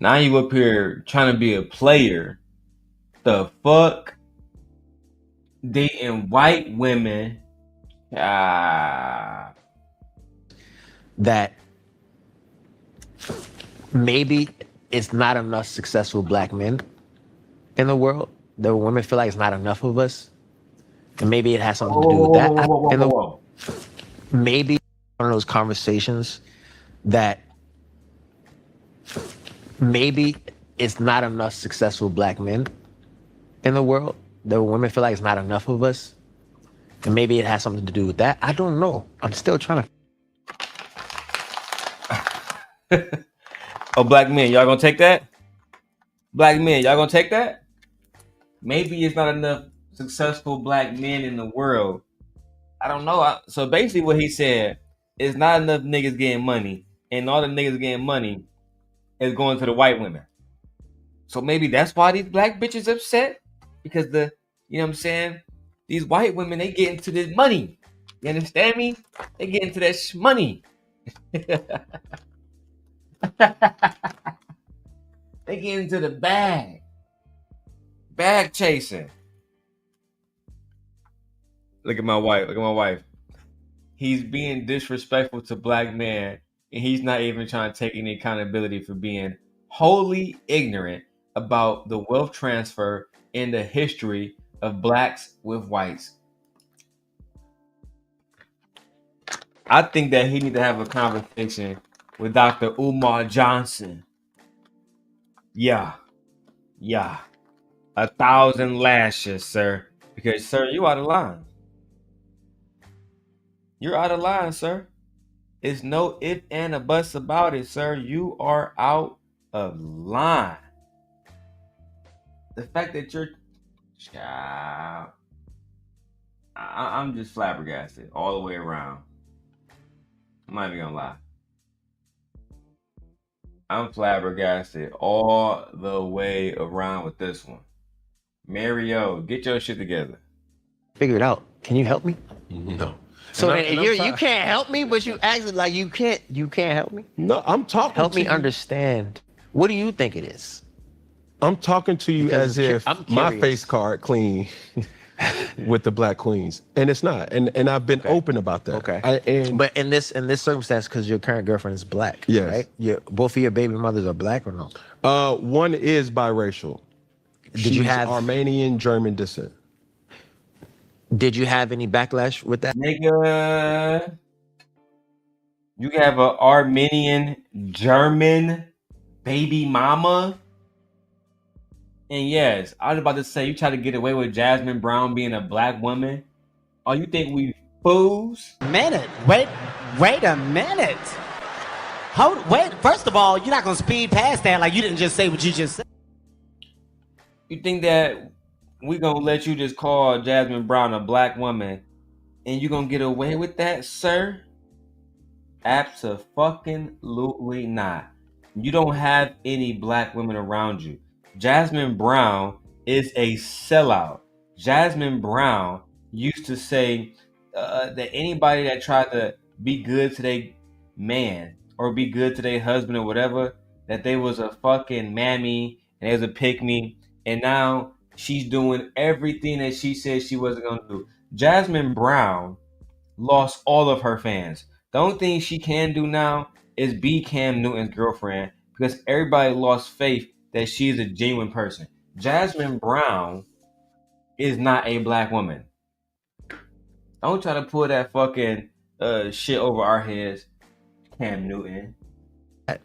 A: Now you up here trying to be a player. The fuck? Dating white women.
B: That maybe it's not enough successful black men in the world. The women feel like it's not enough of us. And maybe it has something to do with that.
A: Whoa.
B: Maybe one of those conversations that maybe it's not enough successful black men in the world. The women feel like it's not enough of us. And maybe it has something to do with that. I don't know. I'm still trying
A: to. Oh, black men, y'all gonna take that? Black men, y'all gonna take that? Maybe it's not enough successful black men in the world. I don't know. So basically what he said is not enough niggas getting money, and all the niggas getting money is going to the white women. So maybe that's why these black bitches upset, because you know what I'm saying? These white women, they get into this money. You understand me? They get into that money. They get into the bag. Bag chasing. Look at my wife. He's being disrespectful to black men, and he's not even trying to take any accountability for being wholly ignorant about the wealth transfer and the history of blacks with whites. I think that he need to have a conversation with Dr. Umar Johnson. Yeah. 1,000 lashes, sir. Because, sir, you out of line. You're out of line, sir. It's no if and a buts about it, sir. You are out of line. The fact that you're... Child. I'm just flabbergasted all the way around. I'm not even gonna lie. I'm flabbergasted all the way around with this one. Mario, get your shit together.
B: figure it out. Can you help me?
C: No.
B: So you can't help me, but you acted like you can't help me?
C: No, I'm talking
B: help
C: to
B: me
C: you.
B: Understand. What do you think it is?
C: I'm talking to you
B: Because
C: as if
B: I'm
C: my
B: curious.
C: face card clean with the black queens, and it's not. And I've been open about that.
B: Okay. But in this circumstance, because your current girlfriend is black,
C: yes,
B: right? Both of your baby mothers are black or no?
C: One is biracial. She's
B: you have
C: Armenian German descent?
B: Did you have any backlash with that?
A: Nigga, you have an Armenian German baby mama? And yes, I was about to say, you try to get away with Jasmine Brown being a black woman? Oh, you think we fools?
F: Wait a minute. First of all, you're not going to speed past that like you didn't just say what you just said.
A: You think that we going to let you just call Jasmine Brown a black woman and you gonna get away with that, sir? Abso-fucking-lutely not. You don't have any black women around you. Jasmine Brown is a sellout. Jasmine Brown used to say that anybody that tried to be good to their man or be good to their husband or whatever, that they was a fucking mammy and they was a pick me. And now she's doing everything that she said she wasn't gonna do. Jasmine Brown lost all of her fans. The only thing she can do now is be Cam Newton's girlfriend because everybody lost faith that she's a genuine person. Jasmine Brown is not a black woman. Don't try to pull that fucking shit over our heads, Cam Newton.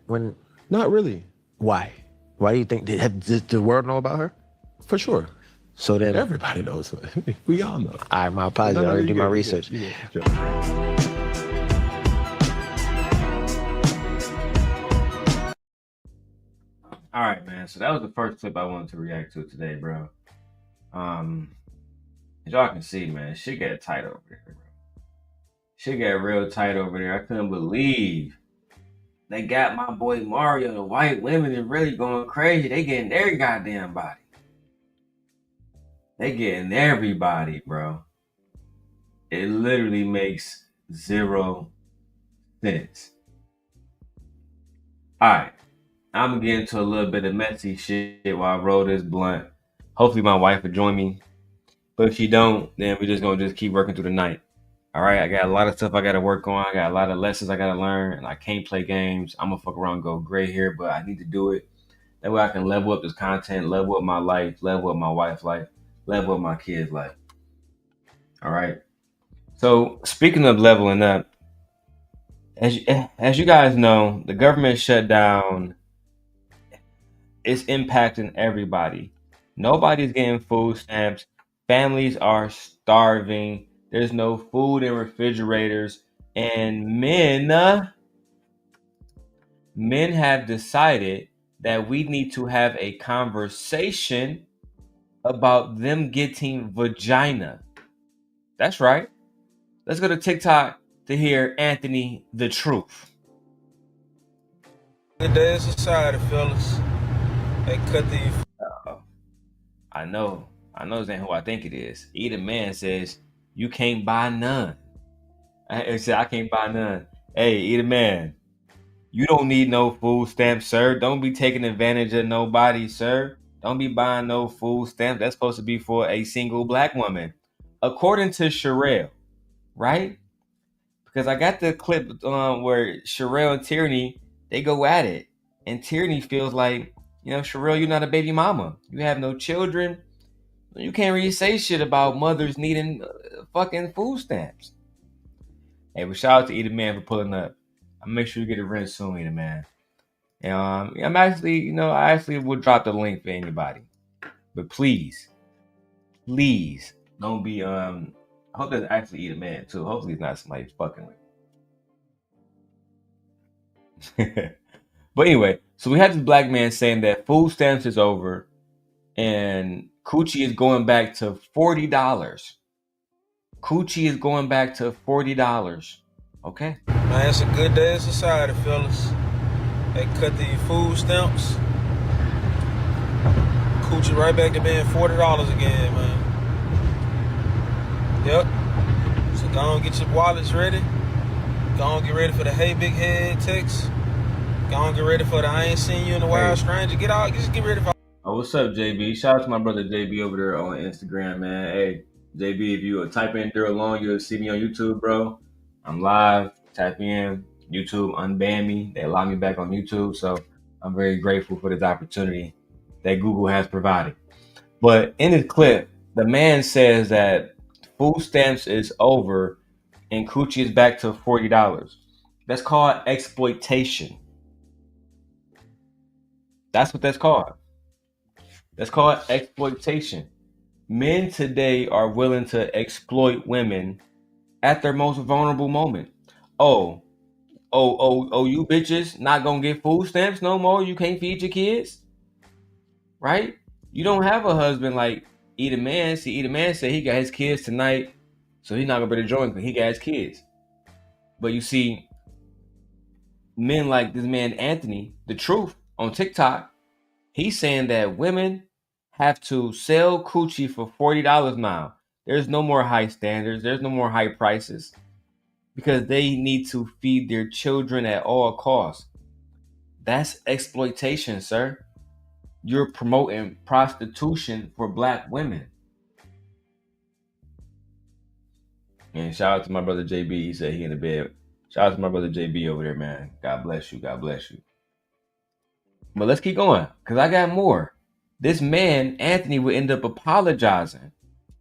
B: When?
C: Not really.
B: Why? Why do you think? Did the world know about her?
C: For sure.
B: So then,
C: Everybody knows. We all know.
B: all right, my apologies. I already do my research.
A: All right, man. So that was the first clip I wanted to react to today, bro. As y'all can see, man, shit got tight over there, bro. Shit got real tight over there. I couldn't believe they got my boy Mario. The white women is really going crazy. They getting every goddamn body. They getting everybody, bro. It literally makes 0 sense. All right. I'm gonna get into a little bit of messy shit while I roll this blunt. Hopefully my wife will join me. But if she don't, then we're just gonna keep working through the night. All right, I got a lot of stuff I gotta work on. I got a lot of lessons I gotta learn, and I can't play games. I'm gonna fuck around and go gray here, but I need to do it. That way I can level up this content, level up my life, level up my wife's life, level up my kids' life. All right. So speaking of leveling up, as you guys know, the government shutdown is impacting everybody. Nobody's getting food stamps. Families are starving. There's no food in refrigerators. And men have decided that we need to have a conversation about them getting vagina. That's right. Let's go to TikTok to hear Anthony the truth.
G: Good day in society, fellas. They cut the.
A: I know this ain't who I think it is. Either man says you can't buy none. I said I can't buy none. Hey, either man, you don't need no food stamps, sir. Don't be taking advantage of nobody, sir. Don't be buying no food stamps. That's supposed to be for a single black woman, according to Cherrell, right? Because I got the clip where Cherrell and Teraney, they go at it, and Teraney feels like, Cherrell, you're not a baby mama. You have no children. You can't really say shit about mothers needing fucking food stamps. Hey, but shout out to Either Man for pulling up. I'll make sure you get a rent soon, Either Man. And I'm actually, I actually would drop the link for anybody. But please don't be I hope that's actually Either Man too. Hopefully it's not somebody fucking with. But anyway, so we had this black man saying that food stamps is over and coochie is going back to $40. Coochie is going back to $40. Okay.
G: Man, it's a good day in society, fellas. They cut the food stamps. Coochie right back to being $40 again, man. Yep. So go on, get your wallets ready. Go on, get ready for the hey big head text. Go on, get ready for the I ain't seen you in a while, stranger. Just get ready for.
A: Oh, what's up, JB? Shout out to my brother JB over there on Instagram, man. Hey, JB, if you type in Darrel alone, you'll see me on YouTube, bro. I'm live. Type in YouTube, unban me. They allow me back on YouTube, so I'm very grateful for this opportunity that Google has provided. But in this clip, the man says that food stamps is over and coochie is back to $40. That's called exploitation. That's what that's called. That's called exploitation. Men today are willing to exploit women at their most vulnerable moment. Oh, you bitches not gonna get food stamps no more? You can't feed your kids? Right? You don't have a husband like Either Man. See, Either Man said he got his kids tonight So he's not gonna be able to join because he got his kids. But you see, men like this man Anthony, the truth on TikTok, he's saying that women have to sell coochie for $40 now. There's no more high standards. There's no more high prices because they need to feed their children at all costs. That's exploitation, sir. You're promoting prostitution for black women. And shout out to my brother JB. He said he in the bed. Shout out to my brother JB over there, man. God bless you. God bless you. But let's keep going because I got more. This man, Anthony, would end up apologizing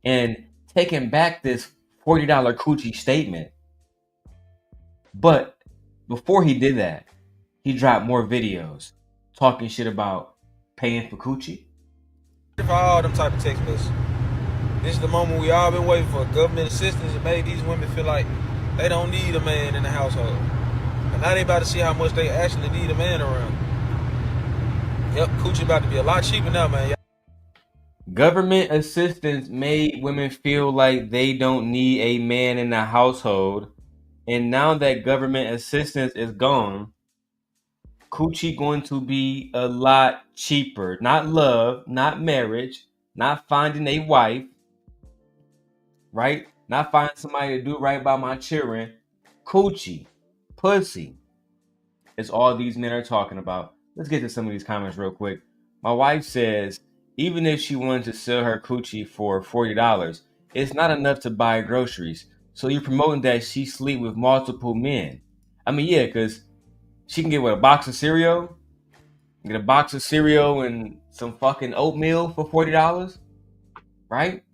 A: and taking back this $40 coochie statement. But before he did that, he dropped more videos talking shit about paying for coochie.
G: For all them type of text messages. This is the moment we all been waiting for. Government assistance that made these women feel like they don't need a man in the household. And now they about to see how much they actually need a man around. Yep, coochie about to be a lot cheaper now, man.
A: Government assistance made women feel like they don't need a man in the household. And now that government assistance is gone, coochie going to be a lot cheaper. Not love, not marriage, not finding a wife, right? Not finding somebody to do right by my children. Coochie, pussy. It's all these men are talking about. Let's get to some of these comments real quick. My wife says, even if she wanted to sell her coochie for $40, it's not enough to buy groceries. So you're promoting that she sleep with multiple men. I mean, yeah, because she can get what, a box of cereal? Get a box of cereal and some fucking oatmeal for $40, right?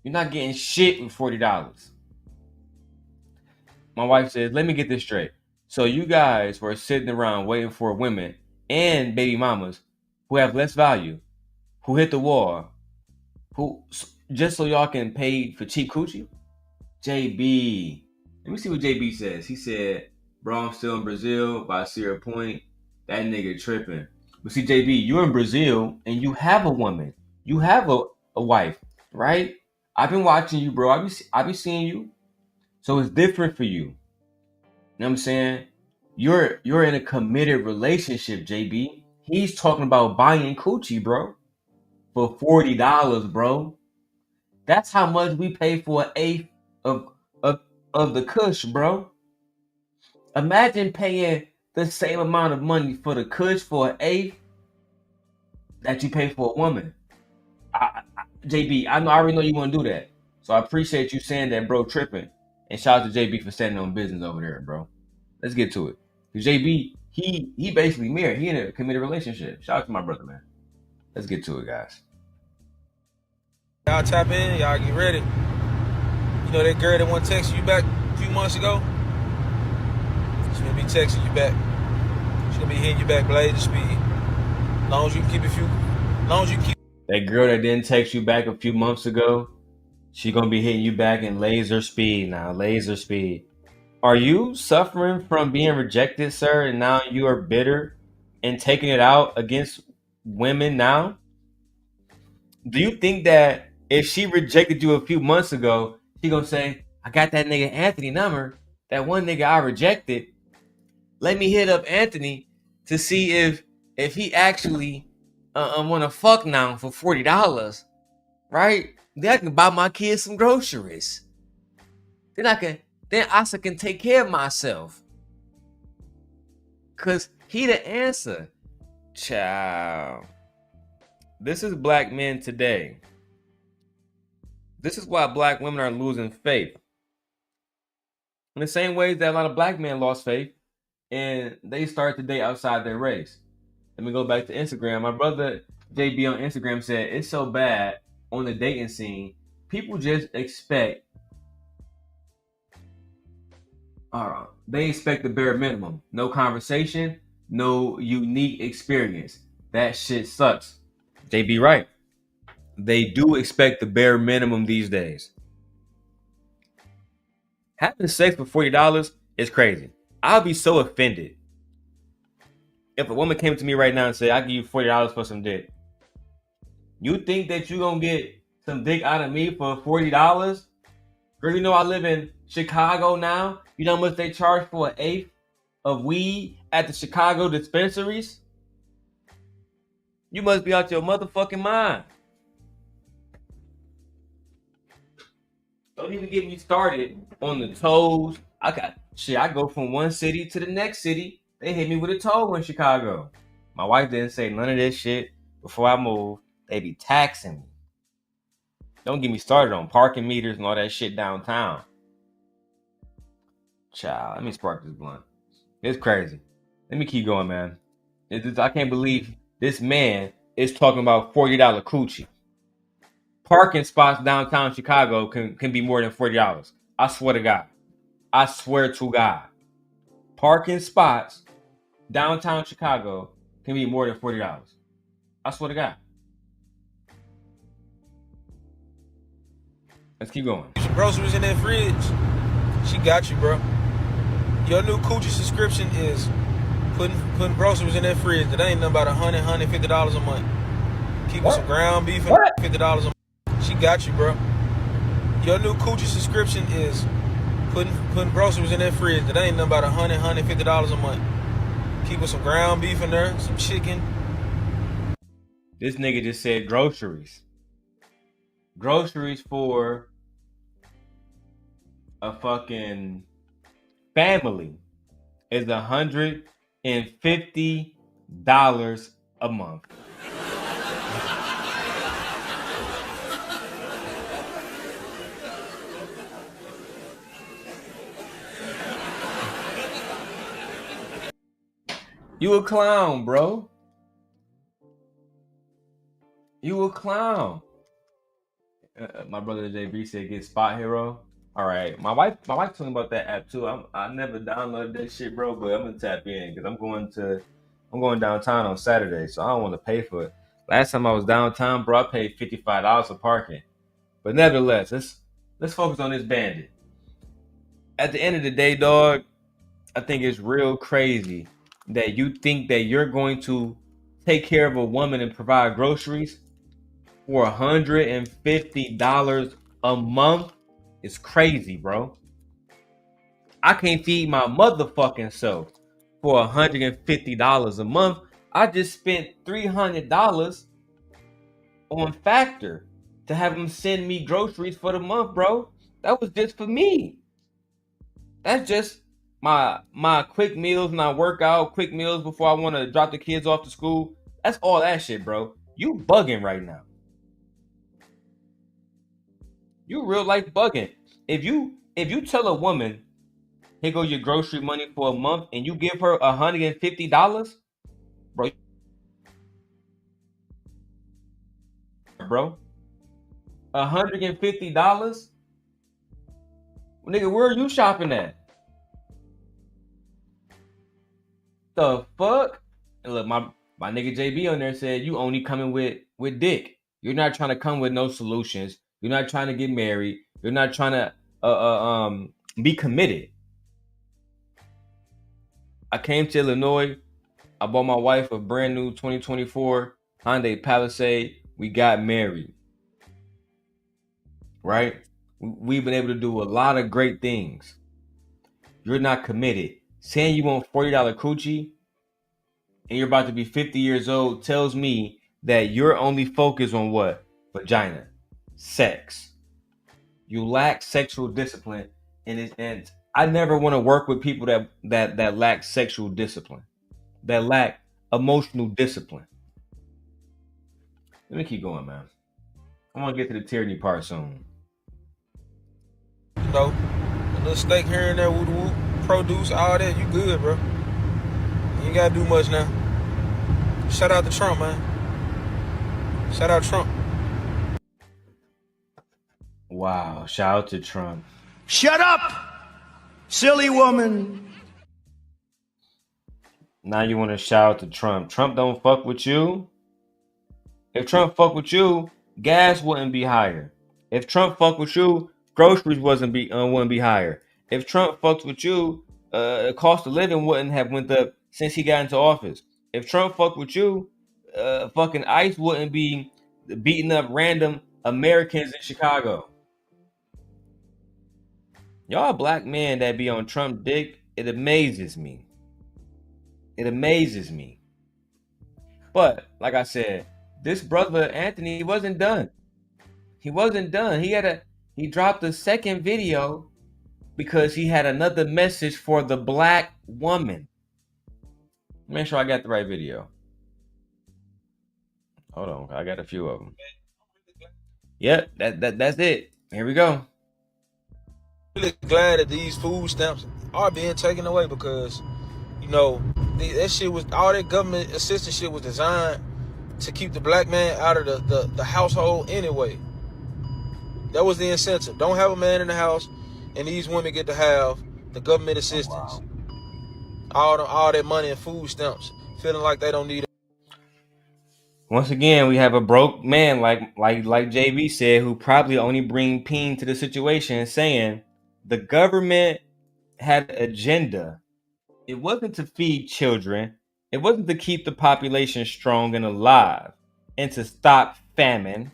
A: You're not getting shit with $40. My wife says, let me get this straight. So you guys were sitting around waiting for women and baby mamas who have less value, who hit the wall, who just so y'all can pay for cheap coochie? JB. Let me see what JB says. He said, bro, I'm still in Brazil, but I see your point. That nigga tripping. But see, JB, you're in Brazil and you have a woman. You have a wife, right? I've been watching you, bro. I be seeing you. So it's different for you. You know what I'm saying? You're in a committed relationship, JB. He's talking about buying coochie, bro, for $40, bro. That's how much we pay for an eighth of the kush, bro. Imagine paying the same amount of money for the kush for an eighth that you pay for a woman. JB, I already know you want to do that. So I appreciate you saying that, bro, tripping. And shout out to JB for standing on business over there, bro. Let's get to it. Because JB, he basically married. He in a committed relationship. Shout out to my brother, man. Let's get to it, guys.
G: Y'all tap in, y'all get ready. You know that girl that want to text you back a few months ago? She's gonna be texting you back. She's gonna be hitting you back blaze speed. As long as you keep
A: that girl that didn't text you back a few months ago, she gonna be hitting you back in laser speed now. Laser speed. Are you suffering from being rejected, sir, and now you are bitter and taking it out against women now? Do you think that if she rejected you a few months ago, she gonna say, I got that nigga Anthony number, that one nigga I rejected. Let me hit up Anthony to see if he actually want to fuck now for $40, right? Then I can buy my kids some groceries. Then Asa can take care of myself. Cause he the answer. Ciao. This is black men today. This is why black women are losing faith. In the same way that a lot of black men lost faith and they started to date outside their race. Let me go back to Instagram. My brother JB on Instagram said, it's so bad on the dating scene. People just expect, they expect the bare minimum. No conversation, no unique experience. That shit sucks. JB right. They do expect the bare minimum these days. Having sex for $40 is crazy. I'll be so offended if a woman came to me right now and said, I give you $40 for some dick. You think that you're going to get some dick out of me for $40? Girl, you know I live in Chicago now. You know how much they charge for an eighth of weed at the Chicago dispensaries? You must be out your motherfucking mind. Don't even get me started on the tolls. I go from one city to the next city. They hit me with a toll in Chicago. My wife didn't say none of this shit before I moved. They be taxing me. Don't get me started on parking meters and all that shit downtown. Child, let me spark this blunt. It's crazy. Let me keep going, man. I can't believe this man is talking about $40 coochie. Parking spots downtown Chicago can be more than $40. I swear to God. I swear to God. Parking spots downtown Chicago can be more than $40. I swear to God. Let's keep going.
G: Some groceries in that fridge. She got you, bro. Your new coochie subscription is putting groceries in that fridge. That ain't nothing about $150 a month. Keeping some ground beef and $50 a month. She got you, bro. Your new coochie subscription is putting groceries in that fridge. That ain't nothing about $150 a month. Keeping some ground beef in there, some chicken.
A: This nigga just said groceries. Groceries for a fucking family is $150 a month. You a clown, bro. You a clown. My brother JB said get Spot Hero. All right, my wife told me about that app too. I never downloaded that shit, bro, but I'm gonna tap in because I'm going downtown on Saturday, so I don't want to pay for it. Last time I was downtown, bro, I paid $55 for parking. But nevertheless, let's focus on this bandit. At the end of the day, dog, I think it's real crazy that you think that you're going to take care of a woman and provide groceries for $150 a month. It's crazy, bro. I can't feed my motherfucking self for $150 a month. I just spent $300 on Factor to have them send me groceries for the month, bro. That was just for me. That's just my quick meals when I work out, quick meals before I want to drop the kids off to school. That's all that shit, bro. You bugging right now. You real life bugging. If you tell a woman, here go your grocery money for a month, and you give her $150, bro. $150? Nigga, where are you shopping at? The fuck? And look, my nigga JB on there said you only coming with dick. You're not trying to come with no solutions. You're not trying to get married. You're not trying to be committed. I came to Illinois. I bought my wife a brand new 2024 Hyundai Palisade. We got married. Right? We've been able to do a lot of great things. You're not committed. Saying you want $40 coochie and you're about to be 50 years old tells me that you're only focused on what? Vagina. Sex. You lack sexual discipline, and I never want to work with people that lack sexual discipline, that lack emotional discipline. Let me keep going, man. I want to get to the Teraney part soon.
G: You know, a little steak here and there, woo, produce, all that, you good, bro. You ain't gotta do much now. Shout out to Trump, man. Shout out Trump.
A: Wow, shout out to Trump.
F: Shut up, silly woman.
A: Now you want to shout out to Trump. Trump don't fuck with you. If Trump fuck with you, gas wouldn't be higher. If Trump fuck with you, groceries wouldn't be higher. If Trump fucked with you, cost of living wouldn't have went up since he got into office. If Trump fucked with you, fucking ICE wouldn't be beating up random Americans in Chicago. Y'all black men that be on Trump dick, it amazes me. It amazes me. But like I said, this brother Anthony wasn't done. He wasn't done. He dropped a second video because he had another message for the black woman. Make sure I got the right video. Hold on, I got a few of them. Yep, that's it. Here we go.
G: Really glad that these food stamps are being taken away because, you know, that shit was, all that government assistance shit was designed to keep the black man out of the household anyway. That was the incentive. Don't have a man in the house, and these women get to have the government assistance. All that money and food stamps, feeling like they don't need it.
A: Once again, we have a broke man like JB said, who probably only bring pain to the situation, saying the government had an agenda. It wasn't to feed children. It wasn't to keep the population strong and alive and to stop famine.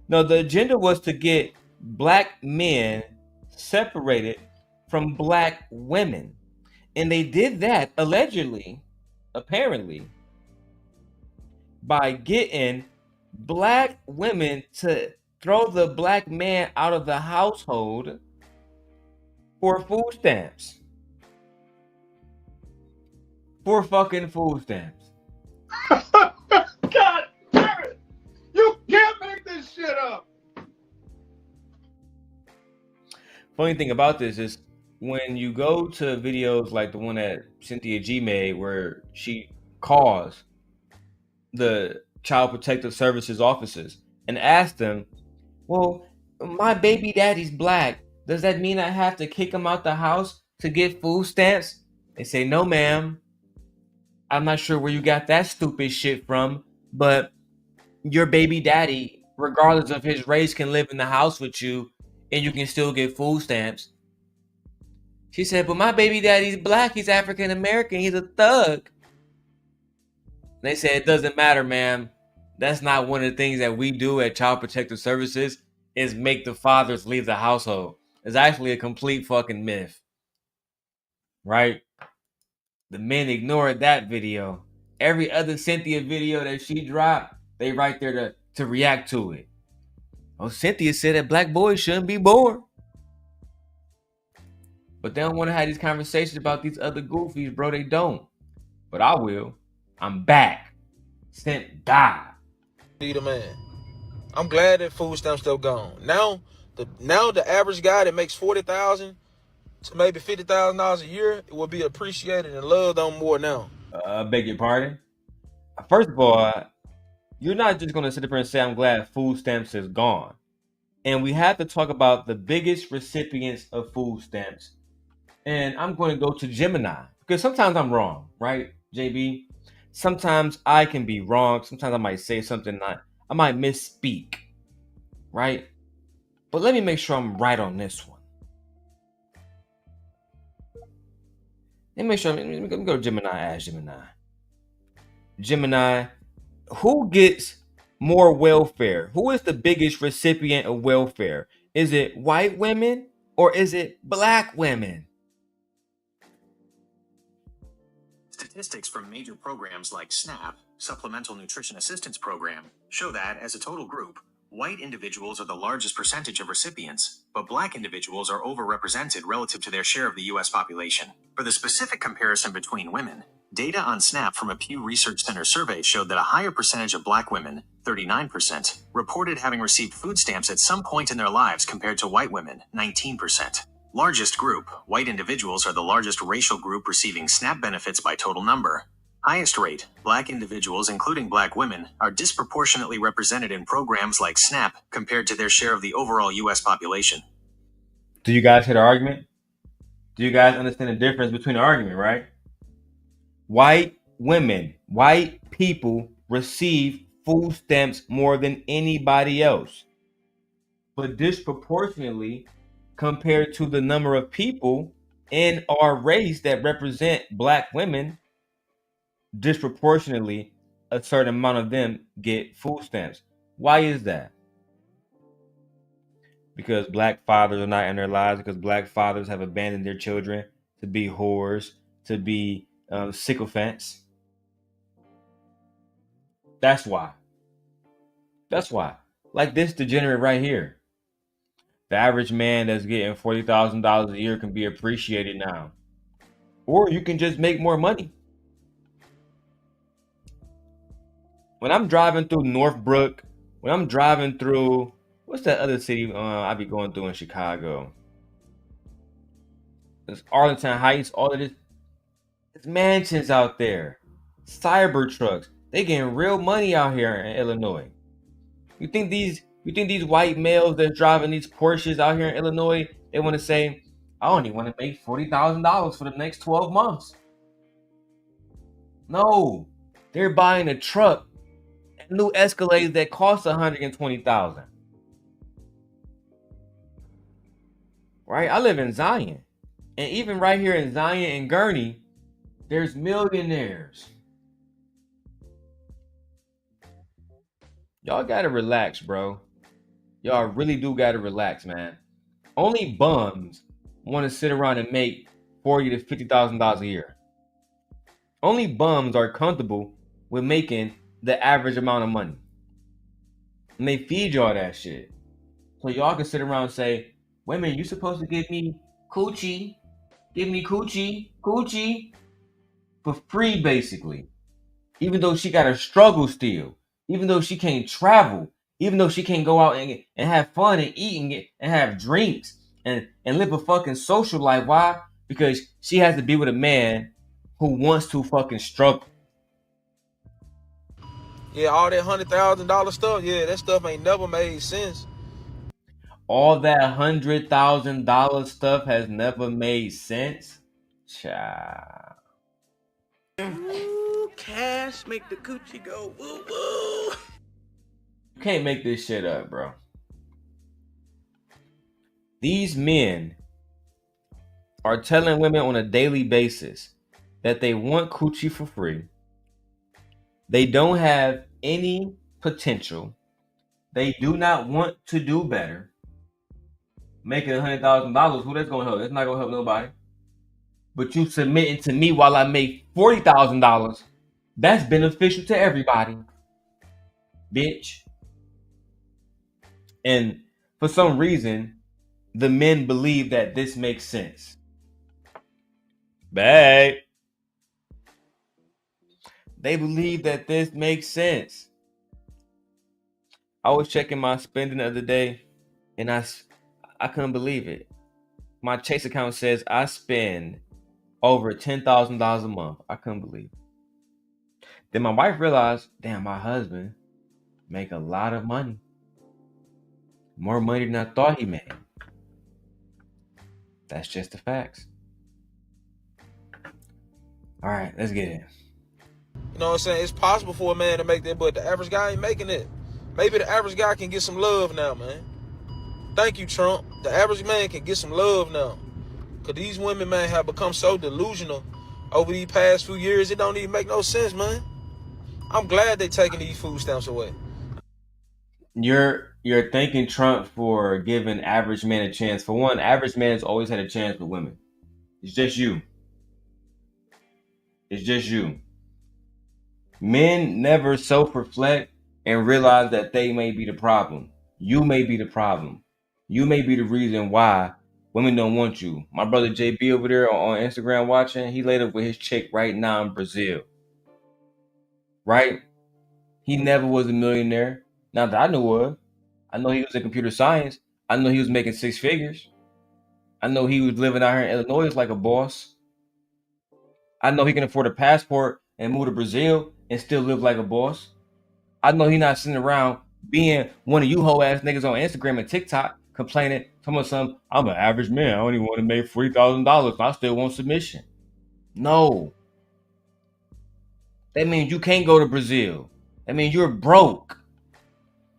A: No, the agenda was to get black men separated from black women. And they did that allegedly, apparently, by getting black women to throw the black man out of the household for food stamps. For fucking food stamps.
D: God damn it! You can't make this shit up!
A: Funny thing about this is when you go to videos like the one that Cynthia G made where she calls the Child Protective Services officers and asked them, well, my baby daddy's black. Does that mean I have to kick him out the house to get food stamps? They say, no, ma'am. I'm not sure where you got that stupid shit from, but your baby daddy, regardless of his race, can live in the house with you and you can still get food stamps. She said, but my baby daddy's black. He's African American. He's a thug. They said, it doesn't matter, ma'am. That's not one of the things that we do at Child Protective Services is make the fathers leave the household. It's actually a complete fucking myth. Right? The men ignored that video. Every other Cynthia video that she dropped, they right there to react to it. Oh, Cynthia said that black boys shouldn't be born. But they don't want to have these conversations about these other goofies, bro. They don't. But I will. I'm back. Sent die.
G: Need a man. I'm glad that food stamps still gone. Now the average guy that makes $40,000 to maybe $50,000 a year, it will be appreciated and loved on more now.
A: Beg your pardon? First of all, you're not just going to sit there and say, I'm glad food stamps is gone. And we have to talk about the biggest recipients of food stamps. And I'm going to go to Gemini. Because sometimes I'm wrong, right, JB? Sometimes I can be wrong. Sometimes I might say something, I might misspeak, right? But let me make sure I'm right on this one. Let me make sure. Let me go to Gemini. Ask Gemini. Gemini, who gets more welfare? Who is the biggest recipient of welfare? Is it white women or is it black women?
H: Statistics from major programs like SNAP, Supplemental Nutrition Assistance Program, show that, as a total group, white individuals are the largest percentage of recipients, but black individuals are overrepresented relative to their share of the U.S. population. For the specific comparison between women, data on SNAP from a Pew Research Center survey showed that a higher percentage of black women, 39%, reported having received food stamps at some point in their lives compared to white women, 19%. Largest group, white individuals are the largest racial group receiving SNAP benefits by total number. Highest rate, black individuals, including black women, are disproportionately represented in programs like SNAP compared to their share of the overall U.S. population.
A: Do you guys hear the argument? Do you guys understand the difference between the argument, right? White women, white people receive food stamps more than anybody else. But disproportionately, compared to the number of people in our race that represent black women, disproportionately, a certain amount of them get food stamps. Why is that? because black fathers are not in their lives, because black fathers have abandoned their children to be whores, to be sycophants. That's why. That's why. Like this degenerate right here. The average man that's getting $40,000 a year can be appreciated now. Or you can just make more money. When I'm driving through Northbrook, when I'm driving through, what's that other city I be going through in Chicago? There's Arlington Heights, all of this. There's mansions out there. Cyber trucks. They getting real money out here in Illinois. You think these white males that's driving these Porsches out here in Illinois, they want to say, I only want to make $40,000 for the next 12 months. No, they're buying a truck, new Escalades that cost $120,000. Right? I live in Zion. And even right here in Zion and Gurney, there's millionaires. Y'all gotta relax, bro. Y'all really do gotta relax, man. Only bums want to sit around and make $40,000 to $50,000 a year. Only bums are comfortable with making the average amount of money. And they feed y'all that shit. So y'all can sit around and say, wait a minute, you supposed to give me coochie for free, basically. Even though she got to struggle still. Even though she can't travel. Even though she can't go out and have fun and eat and have drinks and live a fucking social life. Why? Because she has to be with a man who wants to fucking struggle.
G: Yeah, all that $100,000 stuff, yeah, that stuff ain't never made sense.
A: All that $100,000 stuff has never made sense. Child.
I: Ooh, cash make the coochie go woo woo.
A: You can't make this shit up, bro. These men are telling women on a daily basis that they want coochie for free. They don't have any potential. They do not want to do better. Making $100,000, who that's gonna help? That's not gonna help nobody. But you submitting to me while I make $40,000, that's beneficial to everybody, bitch. And for some reason, the men believe that this makes sense. Babe. They believe that this makes sense. I was checking my spending the other day, and I couldn't believe it. My Chase account says I spend over $10,000 a month. I couldn't believe it. Then my wife realized, damn, my husband make a lot of money. More money than I thought he made. That's just the facts. All right, let's get it.
G: You know what I'm saying? It's possible for a man to make that, but the average guy ain't making it. Maybe the average guy can get some love now, man. Thank you, Trump. The average man can get some love now. Because these women, man, have become so delusional over these past few years, it don't even make no sense, man. I'm glad they taking these food stamps away.
A: You're thanking Trump for giving average men a chance. For one, average man's always had a chance with women. It's just you. It's just you. Men never self-reflect and realize that they may be the problem. You may be the problem. You may be the reason why women don't want you. My brother JB over there on Instagram watching, he laid up with his chick right now in Brazil. Right? He never was a millionaire. Not that I knew of. I know he was in computer science. I know he was making six figures. I know he was living out here in Illinois like a boss. I know he can afford a passport and move to Brazil and still live like a boss. I know he not sitting around being one of you hoe ass niggas on Instagram and TikTok complaining, talking about something, I'm an average man. I only want to make $40,000. I still want submission. No. That means you can't go to Brazil. That means you're broke.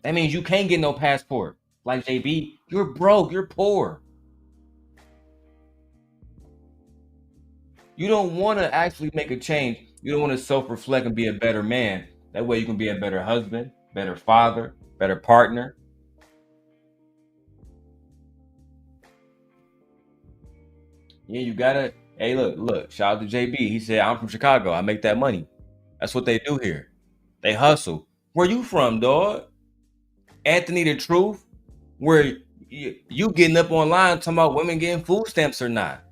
A: That means you can't get no passport. Like JB, you're broke. You're poor. You don't want to actually make a change. You don't want to self-reflect and be a better man. That way you can be a better husband, better father, better partner. Yeah, you gotta. Hey, look. Shout out to JB. He said, "I'm from Chicago. I make that money. That's what they do here. They hustle. Where you from, dog? Anthony the Truth. Where you getting up online talking about women getting food stamps or not,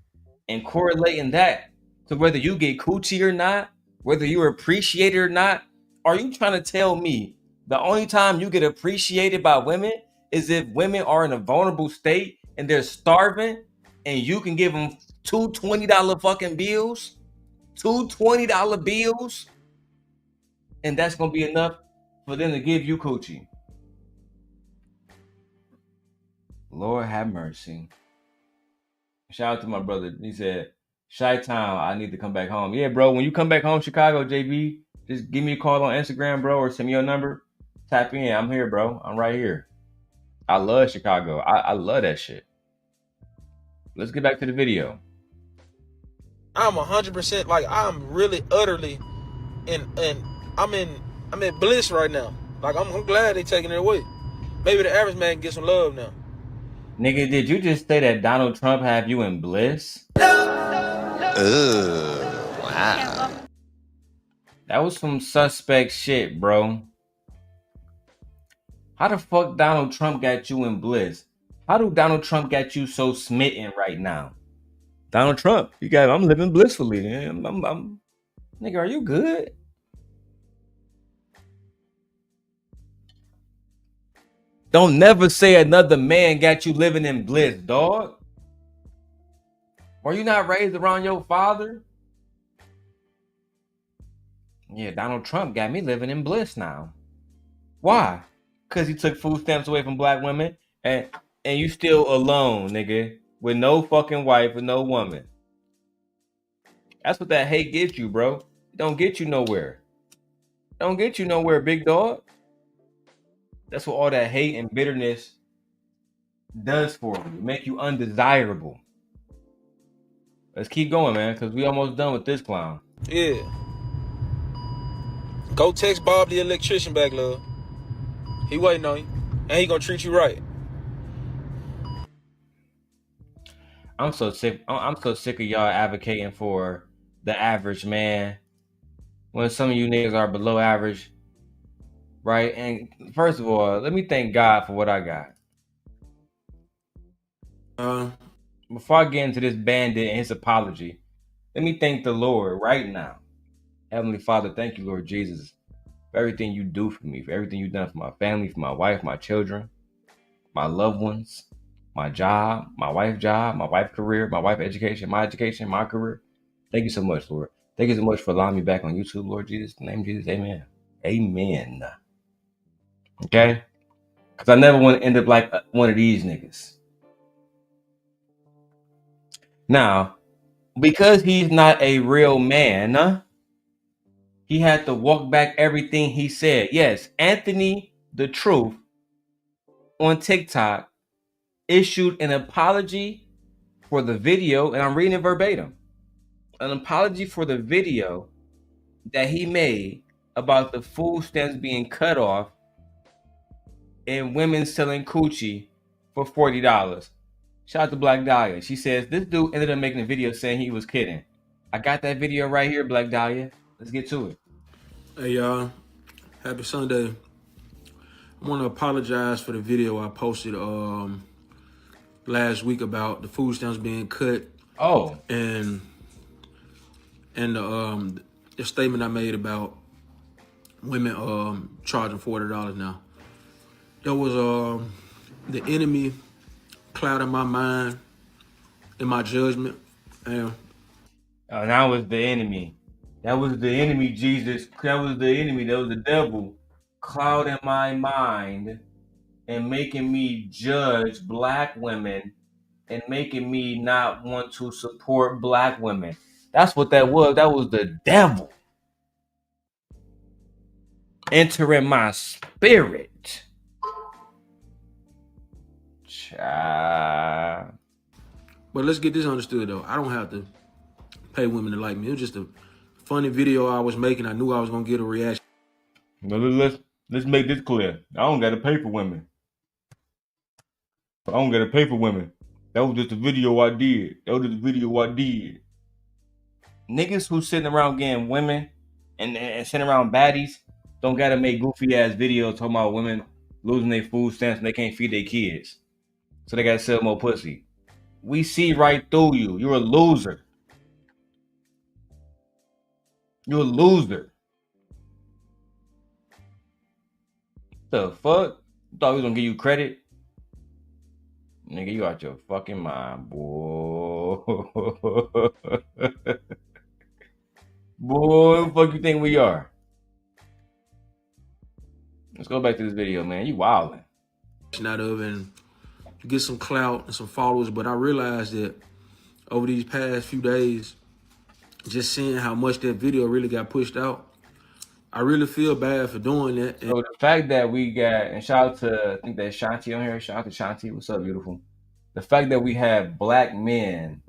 A: and correlating that to whether you get coochie or not, whether you're appreciated or not. Are you trying to tell me the only time you get appreciated by women is if women are in a vulnerable state and they're starving and you can give them two $20 fucking bills, two $20 bills, and that's gonna be enough for them to give you coochie? Lord have mercy. Shout out to my brother. He said, Chi-Town, I need to come back home. Yeah, bro, when you come back home, Chicago, JB, just give me a call on Instagram, bro, or send me your number. Tap in. I'm here, bro. I'm right here. I love Chicago. I love that shit. Let's get back to the video.
G: I'm 100% like I'm really utterly and I'm in bliss right now. Like I'm glad they taking it away. Maybe the average man can get some love now.
A: Nigga, did you just say that Donald Trump have you in bliss?
B: Wow.
A: That was some suspect shit, bro. How the fuck Donald Trump got you in bliss? How do Donald Trump got you so smitten right now? Donald Trump, I'm living blissfully. Nigga, are you good? Don't never say another man got you living in bliss, dog. Were you not raised around your father? Yeah, Donald Trump got me living in bliss now. Why? Because he took food stamps away from black women and you still alone, nigga, with no fucking wife, with no woman. That's what that hate gets you, bro. It don't get you nowhere. Don't get you nowhere, big dog. That's what all that hate and bitterness does for you. Make you undesirable. Let's keep going, man, because we almost done with this clown.
G: Yeah. Go text Bob the electrician back, love. He waiting on you. And he gonna treat you right.
A: I'm so sick of y'all advocating for the average man when some of you niggas are below average, right? And first of all, let me thank God for what I got. Before I get into this bandit and his apology, let me thank the Lord right now. Heavenly Father, thank you, Lord Jesus, for everything you do for me, for everything you've done for my family, for my wife, my children, my loved ones, my job, my wife's career, my wife's education, my career. Thank you so much, Lord. Thank you so much for allowing me back on YouTube, Lord Jesus. In the name of Jesus, amen. Amen. Okay? Because I never want to end up like one of these niggas. Now, because he's not a real man, he had to walk back everything he said. Yes, Anthony the Truth on TikTok issued an apology for the video, and I'm reading it verbatim. An apology for the video that he made about the food stamps being cut off and women selling coochie for $40. Shout out to Black Dahlia. She says, this dude ended up making a video saying he was kidding. I got that video right here, Black Dahlia. Let's get to it.
G: Hey, y'all. Happy Sunday. I want to apologize for the video I posted last week about the food stamps being cut.
A: Oh.
G: And the statement I made about women charging $40 now. There was the enemy clouding my mind and my judgment. And
A: that was the enemy. That was the enemy, Jesus. That was the enemy. That was the devil clouding my mind and making me judge black women and making me not want to support black women. That's what that was. That was the devil entering my spirit. Child.
G: But let's get this understood, though. I don't have to pay women to like me. It was just a funny video I was making. I knew I was going to get a reaction.
A: Let's make this clear. I don't got to pay for women. I don't got to pay for women. That was just a video I did. That was just a video I did. Niggas who sitting around getting women and sitting around baddies don't gotta make goofy ass videos talking about women losing their food stamps and they can't feed their kids. So they gotta sell more pussy. We see right through you. You're a loser. You're a loser. The fuck? You thought we was gonna give you credit? Nigga, you out your fucking mind, boy. Boy, who the fuck you think we are? Let's go back to this video, man. You wildin'.
G: Out of and get some clout and some followers, but I realized that over these past few days, just seeing how much that video really got pushed out, I really feel bad for doing that.
A: So the fact that we got, and shout out to, I think that's Shanti on here. Shout out to Shanti. What's up, beautiful? The fact that we have black men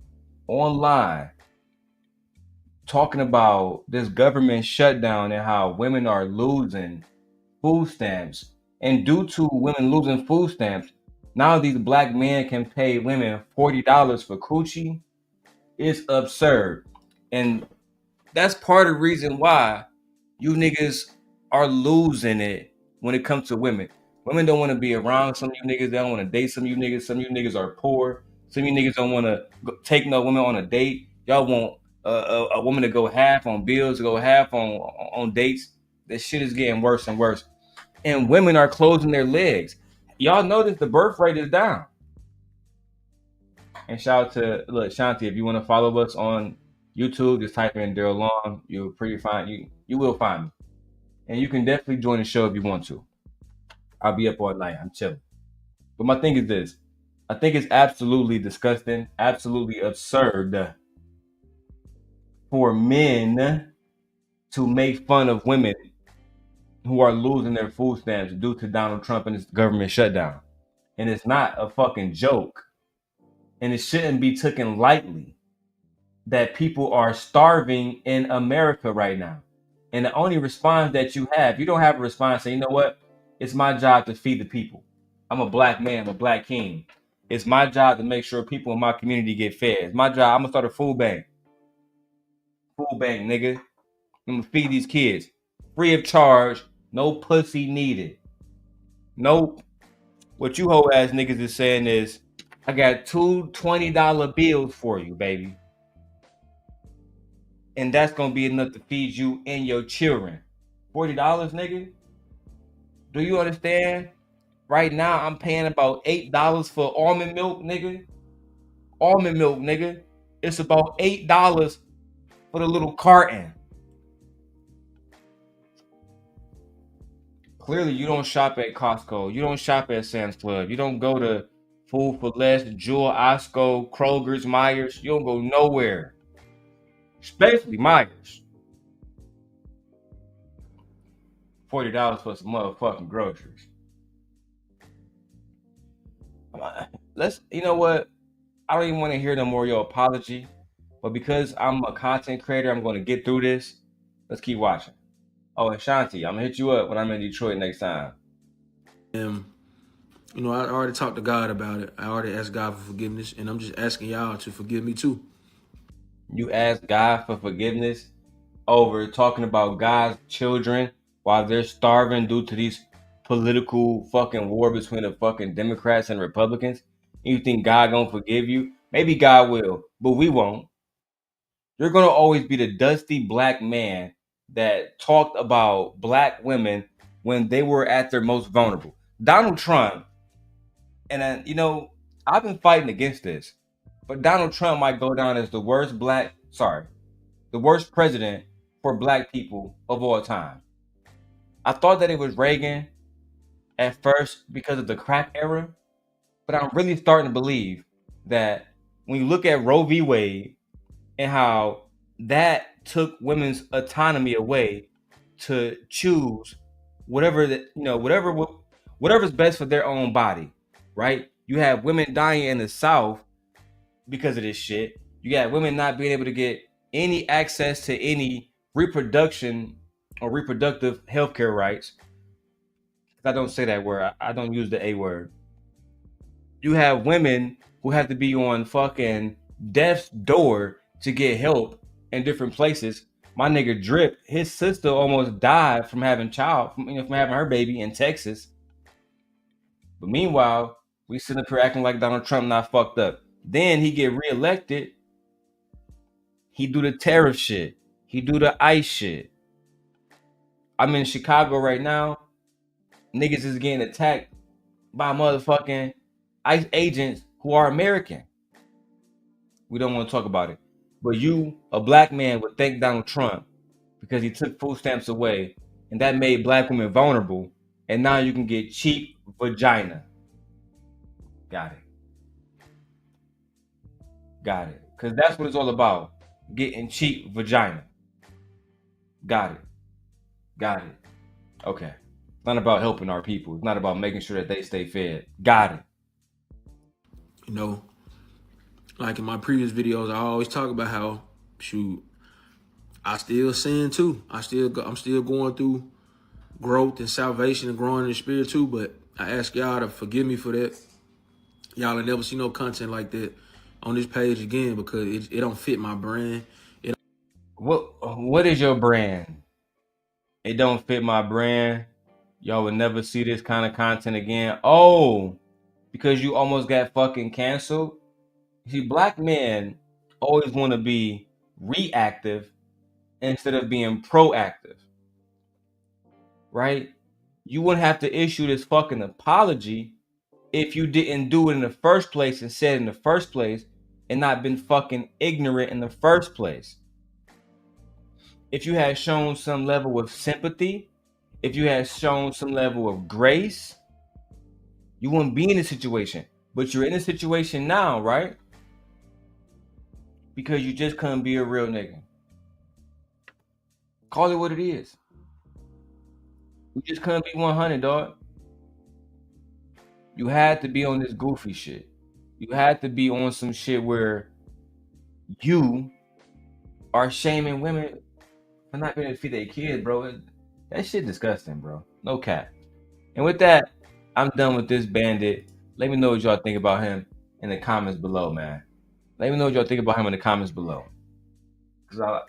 A: online talking about this government shutdown and how women are losing food stamps. And due to women losing food stamps, now these black men can pay women $40 for coochie. It's absurd. And that's part of the reason why you niggas are losing it when it comes to women. Women don't want to be around some of you niggas. They don't want to date some of you niggas. Some of you niggas are poor. Some of you niggas don't want to take no women on a date. Y'all want a woman to go half on bills, to go half on dates. This shit is getting worse and worse. And women are closing their legs. Y'all notice the birth rate is down. And shout out to, look, Shanti, if you want to follow us on YouTube, just type in Darrel Long. You'll pretty find you will find me. And you can definitely join the show if you want to. I'll be up all night. I'm chilling. But my thing is this. I think it's absolutely disgusting, absolutely absurd for men to make fun of women who are losing their food stamps due to Donald Trump and his government shutdown. And it's not a fucking joke. And it shouldn't be taken lightly that people are starving in America right now. And the only response that you don't have a response saying, you know what? It's my job to feed the people. I'm a black man, I'm a black king. It's my job to make sure people in my community get fed. It's my job. I'm gonna start a food bank. Food bank, nigga. I'm gonna feed these kids. Free of charge, no pussy needed. Nope. What you hoe ass niggas is saying is, I got two $20 bills for you, baby. And that's gonna be enough to feed you and your children. $40, nigga? Do you understand? Right now, I'm paying about $8 for almond milk, nigga. Almond milk, nigga. It's about $8 for the little carton. Clearly, you don't shop at Costco. You don't shop at Sam's Club. You don't go to Food for Less, Jewel, Osco, Kroger's, Myers. You don't go nowhere. Especially Myers. $40 for some motherfucking groceries. You know what? I don't even want to hear no more of your apology. But because I'm a content creator, I'm going to get through this. Let's keep watching. Oh, and Shanti, I'm going to hit you up when I'm in Detroit next time.
G: You know, I already talked to God about it. I already asked God for forgiveness, and I'm just asking y'all to forgive me too.
A: You ask God for forgiveness over talking about God's children while they're starving due to these political fucking war between the fucking Democrats and Republicans? And you think God gonna forgive you? Maybe God will, but we won't. You're gonna always be the dusty black man that talked about black women when they were at their most vulnerable. Donald Trump, and you know, I've been fighting against this, but Donald Trump might go down as the worst president for black people of all time. I thought that it was Reagan at first because of the crack era, but I'm really starting to believe that when you look at Roe v. Wade and how that took women's autonomy away to choose whatever's best for their own body, right? You have women dying in the South because of this shit. You got women not being able to get any access to any reproduction or reproductive healthcare rights. I don't say that word. I don't use the A word. You have women who have to be on fucking death's door to get help in different places. My nigga Drip, his sister almost died from having from having her baby in Texas. But meanwhile, we sitting up here acting like Donald Trump not fucked up. Then he get reelected. He do the tariff shit. He do the ICE shit. I'm in Chicago right now. Niggas is getting attacked by motherfucking ICE agents who are American. We don't want to talk about it. But you, a black man, would thank Donald Trump because he took food stamps away and that made black women vulnerable. And now you can get cheap vagina. Got it. Got it. Because that's what it's all about. Getting cheap vagina. Got it. Got it. Okay. It's not about helping our people. It's not about making sure that they stay fed. Got it.
G: You know, like in my previous videos, I always talk about how, shoot, I still sin too. I'm still going through growth and salvation and growing in the spirit too. But I ask y'all to forgive me for that. Y'all will never see no content like that on this page again because it don't fit my brand.
A: What is your brand? It don't fit my brand. Y'all would never see this kind of content again. Oh, because you almost got fucking canceled. See, black men always want to be reactive instead of being proactive, right? You wouldn't have to issue this fucking apology if you didn't do it in the first place and said it in the first place and not been fucking ignorant in the first place. If you had shown some level of sympathy, if you had shown some level of grace, you wouldn't be in this situation. But you're in a situation now, right? Because you just couldn't be a real nigga. Call it what it is. You just couldn't be 100, dog. You had to be on this goofy shit. You had to be on some shit where you are shaming women for not being able to feed their kids, bro. That shit disgusting, bro. No cap. And with that, I'm done with this bandit. Let me know what y'all think about him in the comments below, man. Let me know what y'all think about him in the comments below. Because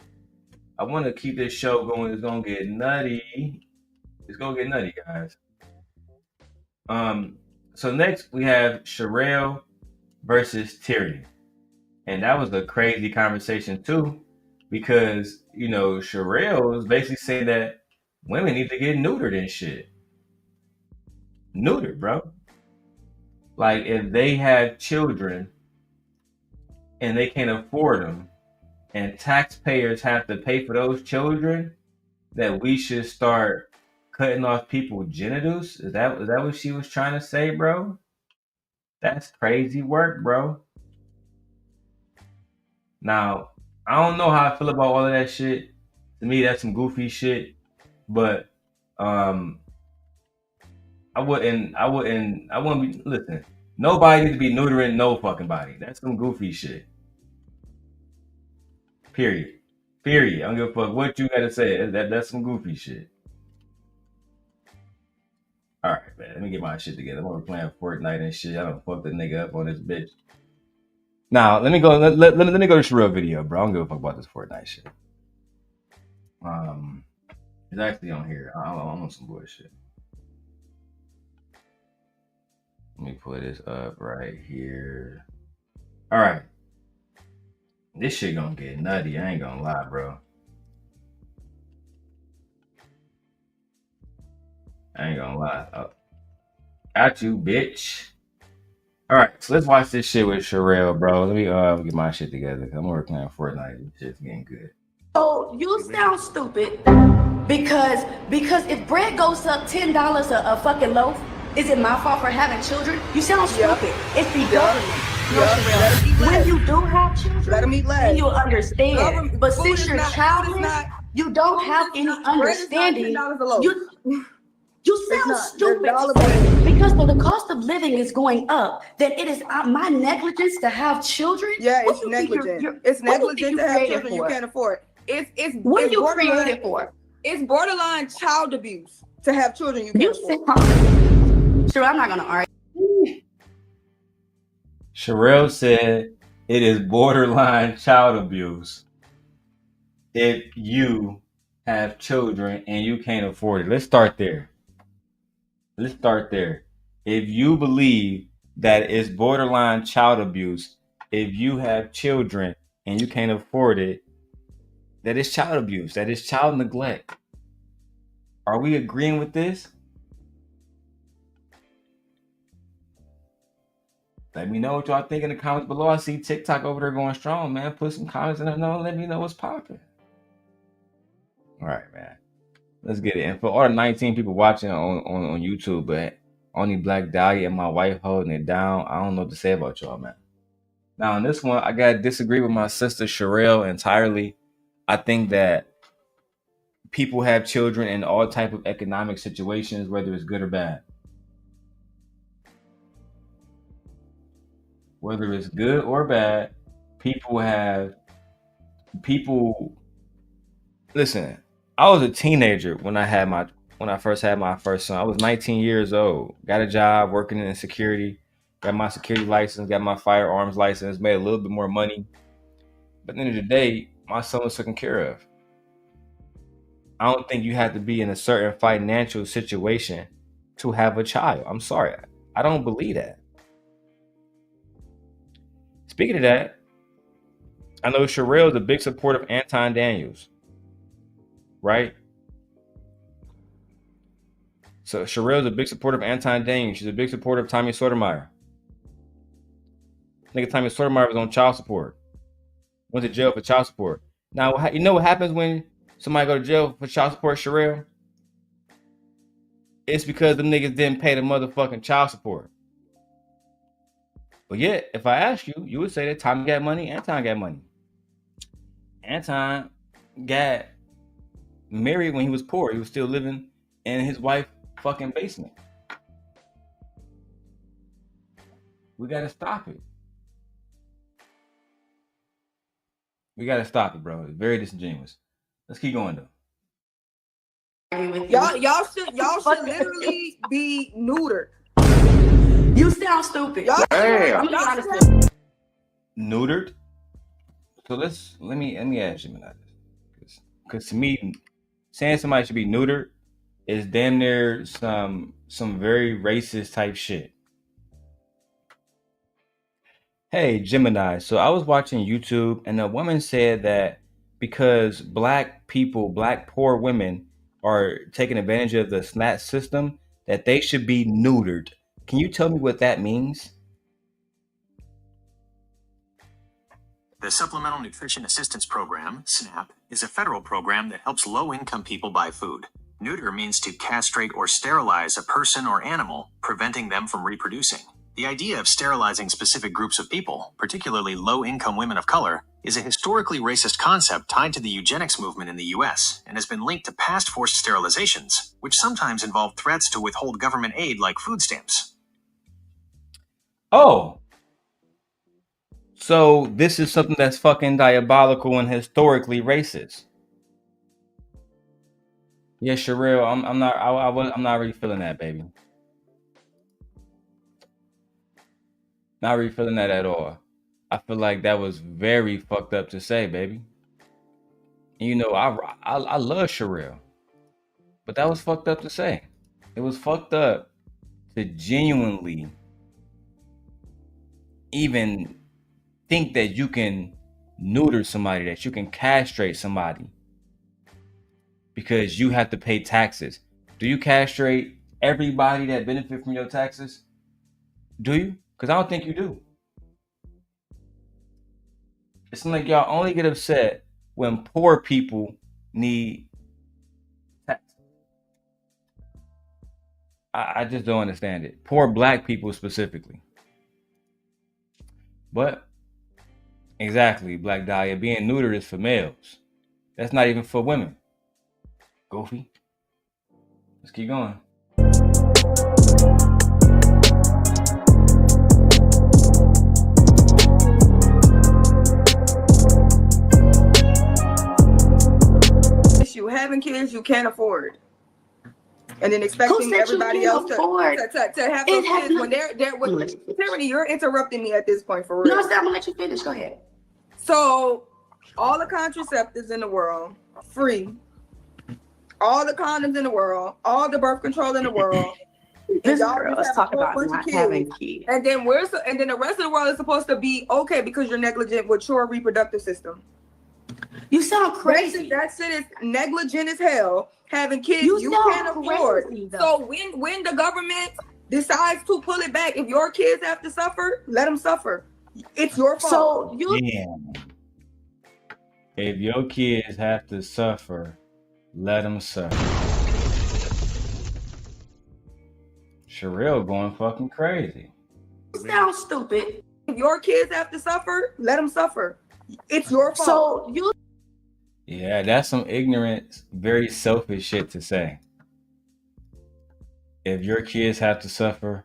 A: I want to keep this show going. It's going to get nutty. It's going to get nutty, guys. So next we have Cherrell versus Teraney. And that was a crazy conversation too. Because, you know, Cherrell was basically saying that women need to get neutered and shit. Neutered, bro. Like, if they have children and they can't afford them and taxpayers have to pay for those children, that we should start cutting off people's genitals? Is that what she was trying to say, bro? That's crazy work, bro. Now, I don't know how I feel about all of that shit. To me, that's some goofy shit. But I wouldn't be, listen, nobody needs to be neutering no fucking body. That's some goofy shit. Period. I don't give a fuck what you gotta say. That's some goofy shit. Alright, man, let me get my shit together. I'm over playing Fortnite and shit. I don't fuck the nigga up on this bitch. Now, let me go to Cherrell video, bro. I don't give a fuck about this Fortnite shit. It's actually on here. I'm on some bullshit. Let me put this up right here. All right. This shit gonna get nutty. I ain't gonna lie, bro. I ain't gonna lie. Oh. Got you, bitch. All right, so let's watch this shit with Cherrell, bro. Let me get my shit together. I'm already playing Fortnite. This shit's getting good.
J: So you sound stupid because if bread goes up $10 a fucking loaf, is it my fault for having children? You sound stupid. It's the government. When you do have children, then you'll understand. But since you're childless, you don't have any understanding. You sound stupid because the cost of living is going up. Then it is my negligence to have children.
K: Yeah, it's negligent. It's negligent to have children you can't afford.
J: What are you created for?
K: It's borderline child abuse to have children you can't afford.
J: Sure, I'm not gonna argue.
A: Cherrell said it is borderline child abuse if you have children and you can't afford it. Let's start there. If you believe that it's borderline child abuse if you have children and you can't afford it, that is child abuse. That is child neglect. Are we agreeing with this? Let me know what y'all think in the comments below. I see TikTok over there going strong, man. Put some comments in there. Let me know what's popping. All right, man. Let's get it. And for all the 19 people watching on YouTube, but only Black Dahlia and my wife holding it down, I don't know what to say about y'all, man. Now, on this one, I got to disagree with my sister Cherrell entirely. I think that people have children in all type of economic situations, whether it's good or bad. Whether it's good or bad, listen, I was a teenager when I first had my first son. I was 19 years old, got a job working in security, got my security license, got my firearms license, made a little bit more money. But at the end of the day, my son was taken care of. I don't think you have to be in a certain financial situation to have a child. I'm sorry. I don't believe that. Speaking of that, I know Cherrell is a big supporter of Anton Daniels, right? So Cherrell is a big supporter of Anton Daniels. She's a big supporter of Tommy Sotomayor. Nigga, Tommy Sotomayor was on child support. Went to jail for child support. Now, you know what happens when somebody go to jail for child support, Cherrell? It's because the niggas didn't pay the motherfucking child support. But yet, if I ask you, you would say that Tommy got money, Anton got money. Anton got married when he was poor. He was still living in his wife's fucking basement. We gotta stop it. We gotta stop it, bro. It's very disingenuous. Let's keep going though.
K: Y'all should literally be neutered.
J: You sound stupid.
A: Neutered? So let me ask you about this. Because to me, saying somebody should be neutered is damn near some very racist type shit. Hey, Gemini. So I was watching YouTube and a woman said that because black people, black poor women are taking advantage of the SNAP system, that they should be neutered. Can you tell me what that means?
H: The Supplemental Nutrition Assistance Program, SNAP, is a federal program that helps low-income people buy food. Neuter means to castrate or sterilize a person or animal, preventing them from reproducing. The idea of sterilizing specific groups of people, particularly low-income women of color, is a historically racist concept tied to the eugenics movement in the U.S. and has been linked to past forced sterilizations, which sometimes involve threats to withhold government aid like food stamps.
A: Oh. So this is something that's fucking diabolical and historically racist. Yeah, Cherrell, I'm not really feeling that, baby. Not really feeling that at all. I feel like that was very fucked up to say, baby. And you know, I love Cherrell, but that was fucked up to say. It was fucked up to genuinely even think that you can neuter somebody, that you can castrate somebody because you have to pay taxes. Do you castrate everybody that benefit from your taxes? Do you? Because I don't think you do. It seems like y'all only get upset when poor people need taxes. I just don't understand it. Poor black people specifically. But exactly, Black Dahlia, being neutered is for males. That's not even for women. Goofy. Let's keep going.
K: You having kids you can't afford. and then expecting everybody else to have those kids when they're with Teraney, you're interrupting me at this point for real.
J: No, I'm gonna let you finish. Go ahead.
K: So all the contraceptives in the world, free. All the condoms in the world, all the birth control in the world.
J: This girl, let's talk about not having kids.
K: And then the rest of the world is supposed to be okay because you're negligent with your reproductive system.
J: You sound crazy.
K: That shit is negligent as hell. Having kids you can't afford. So when the government decides to pull it back, if your kids have to suffer, let them suffer. It's your fault.
A: If your kids have to suffer, let them suffer. Cherrell going fucking crazy.
J: You sound stupid.
K: If your kids have to suffer, let them suffer. It's your fault.
A: Yeah, that's some ignorant, very selfish shit to say. If your kids have to suffer,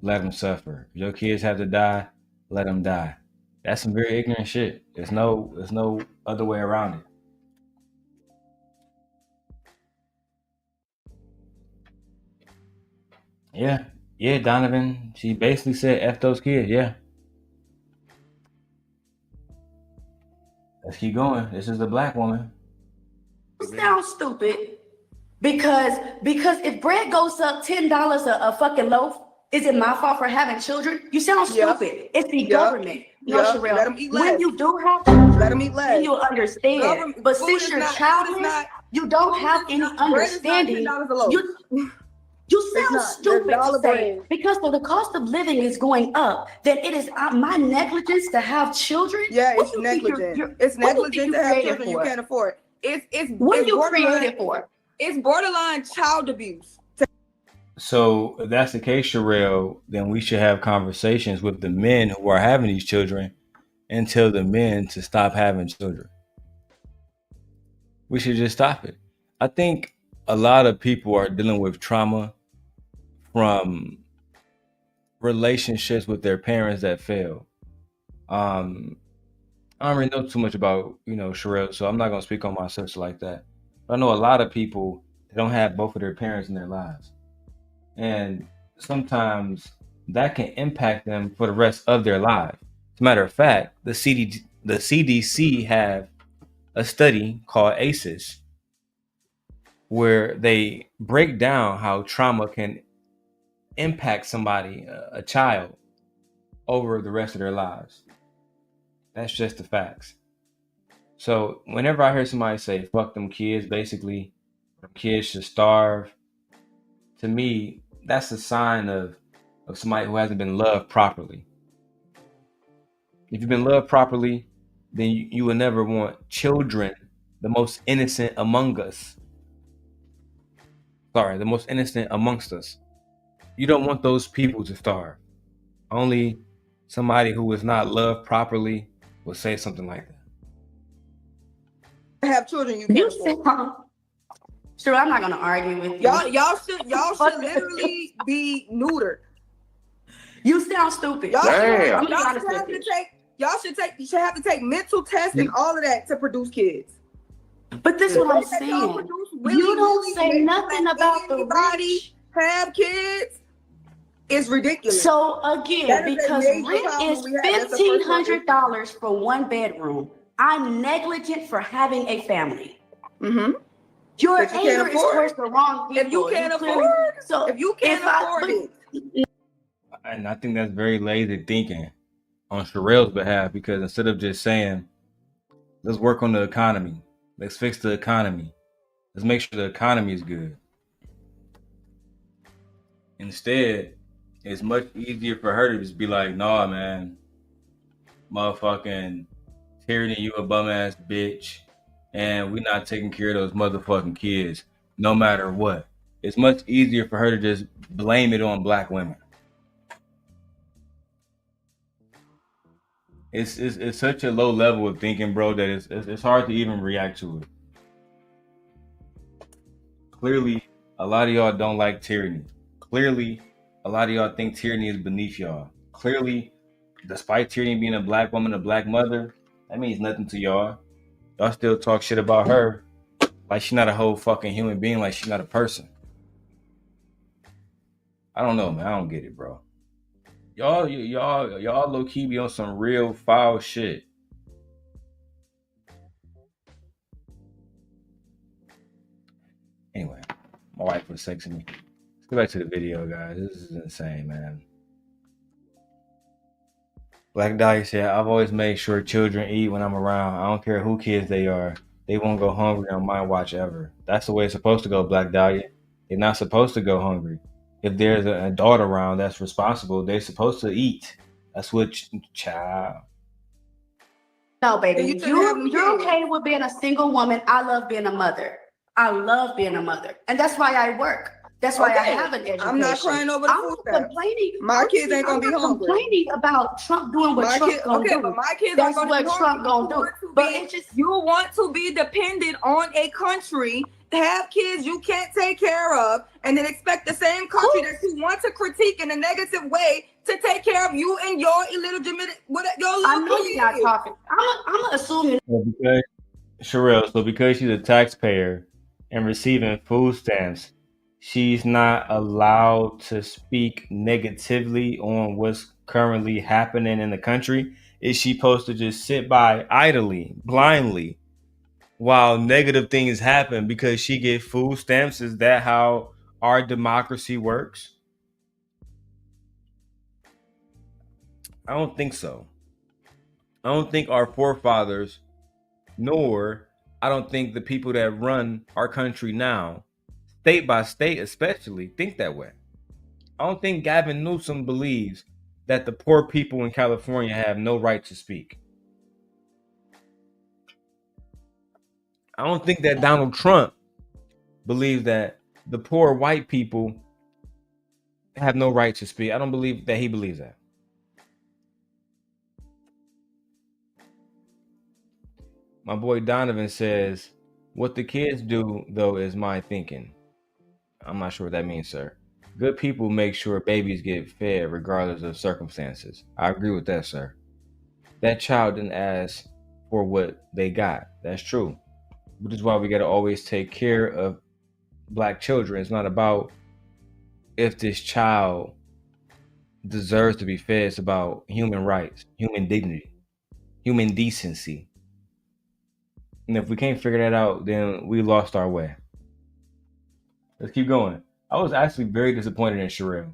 A: let them suffer. If your kids have to die, let them die. That's some very ignorant shit. There's no other way around it. Yeah, Donovan. She basically said F those kids, yeah. Let's keep going. This is a black woman.
J: You sound stupid. Because if bread goes up $10 a fucking loaf, is it my fault for having children? You sound stupid. It's the government. No, Cherrell.
K: Let them eat less.
J: When you do have children,
K: let them eat less.
J: Then you'll understand. But since you're childless, you don't have any understanding. You sound stupid to say because the cost of living is going up, then it is my negligence to have children.
K: Yeah, it's negligent. It's negligent to have children you can't afford.
J: What are you created for?
K: It's borderline child abuse.
A: So if that's the case, Cherrell, then we should have conversations with the men who are having these children and tell the men to stop having children. We should just stop it. I think a lot of people are dealing with trauma from relationships with their parents that fail. I don't really know too much about, Cherrell, so I'm not going to speak on my sister like that. But I know a lot of people that don't have both of their parents in their lives. And sometimes that can impact them for the rest of their lives. As a matter of fact, the CDC have a study called ACEs where they break down how trauma can impact somebody, a child, over the rest of their lives. That's just the facts. So whenever I hear somebody say, fuck them kids, basically, kids should starve, to me, that's a sign of somebody who hasn't been loved properly. If you've been loved properly, then you will never want children, the most innocent among us. Sorry, the most innocent amongst us. You don't want those people to starve. Only somebody who is not loved properly will say something like that.
K: Have children you can't afford.
J: Sure, I'm not gonna argue with you.
K: Y'all should literally be neutered.
J: You sound stupid.
K: Y'all should have to take mental tests and all of that to produce kids.
J: But this is what I'm saying. You don't say nothing about the rich
K: have kids. It's ridiculous.
J: So again, because rent is $1,500 for one bedroom, I'm negligent for having a family.
K: Mm-hmm.
J: Your anger is towards the wrong people.
K: If you can't afford it.
A: And I think that's very lazy thinking on Cherrell's behalf, because instead of just saying, let's work on the economy, let's fix the economy, let's make sure the economy is good. Instead, it's much easier for her to just be like, nah, man, motherfucking Teraney, you a bum ass bitch, and we not taking care of those motherfucking kids, no matter what. It's much easier for her to just blame it on black women. It's such a low level of thinking, bro, that it's hard to even react to it. Clearly, a lot of y'all don't like Teraney. Clearly, a lot of y'all think Teraney is beneath y'all. Clearly, despite Teraney being a black woman, a black mother, that means nothing to y'all. Y'all still talk shit about her like she's not a whole fucking human being, like she's not a person. I don't know, man. I don't get it, bro. Y'all low key be on some real foul shit. Anyway, my wife was texting me. Let's go back to the video, guys. This is insane, man. Black Dahlia said, I've always made sure children eat when I'm around. I don't care who kids they are. They won't go hungry on my watch ever. That's the way it's supposed to go, Black Dahlia. They're not supposed to go hungry. If there's an adult around that's responsible, they're supposed to eat. That's what child.
J: No, baby. You're okay with being a single woman. I love being a mother. I love being a mother. And that's why I work. That's why I have an education.
K: I'm not crying over the food stamps.
J: Complaining.
K: My kids ain't gonna be hungry.
J: I'm complaining about Trump doing what Trump gonna do.
K: But my kids
J: that's
K: are
J: what Trump gonna do. But it's just
K: you want to be dependent on a country, have kids you can't take care of, and then expect the same country that you want to critique in a negative way to take care of you and your illegitimate
J: I know you're not talking. I'm assuming.
A: Because Cherrell, so because she's a taxpayer and receiving food stamps, she's not allowed to speak negatively on what's currently happening in the country. Is she supposed to just sit by idly, blindly, while negative things happen because she get food stamps? Is that how our democracy works? I don't think so. I don't think our forefathers, nor I don't think the people that run our country now, state by state especially, think that way. I don't think Gavin Newsom believes that the poor people in California have no right to speak. I don't think that Donald Trump believes that the poor white people have no right to speak. I don't believe that he believes that. My boy Donovan says, what the kids do, though, is my thinking. I'm not sure what that means, sir. Good people make sure babies get fed regardless of circumstances. I agree with that, sir. That child didn't ask for what they got. That's true. Which is why we got to always take care of Black children. It's not about if this child deserves to be fed. It's about human rights, human dignity, human decency. And if we can't figure that out, then we lost our way. Let's keep going. I was actually very disappointed in Cherrell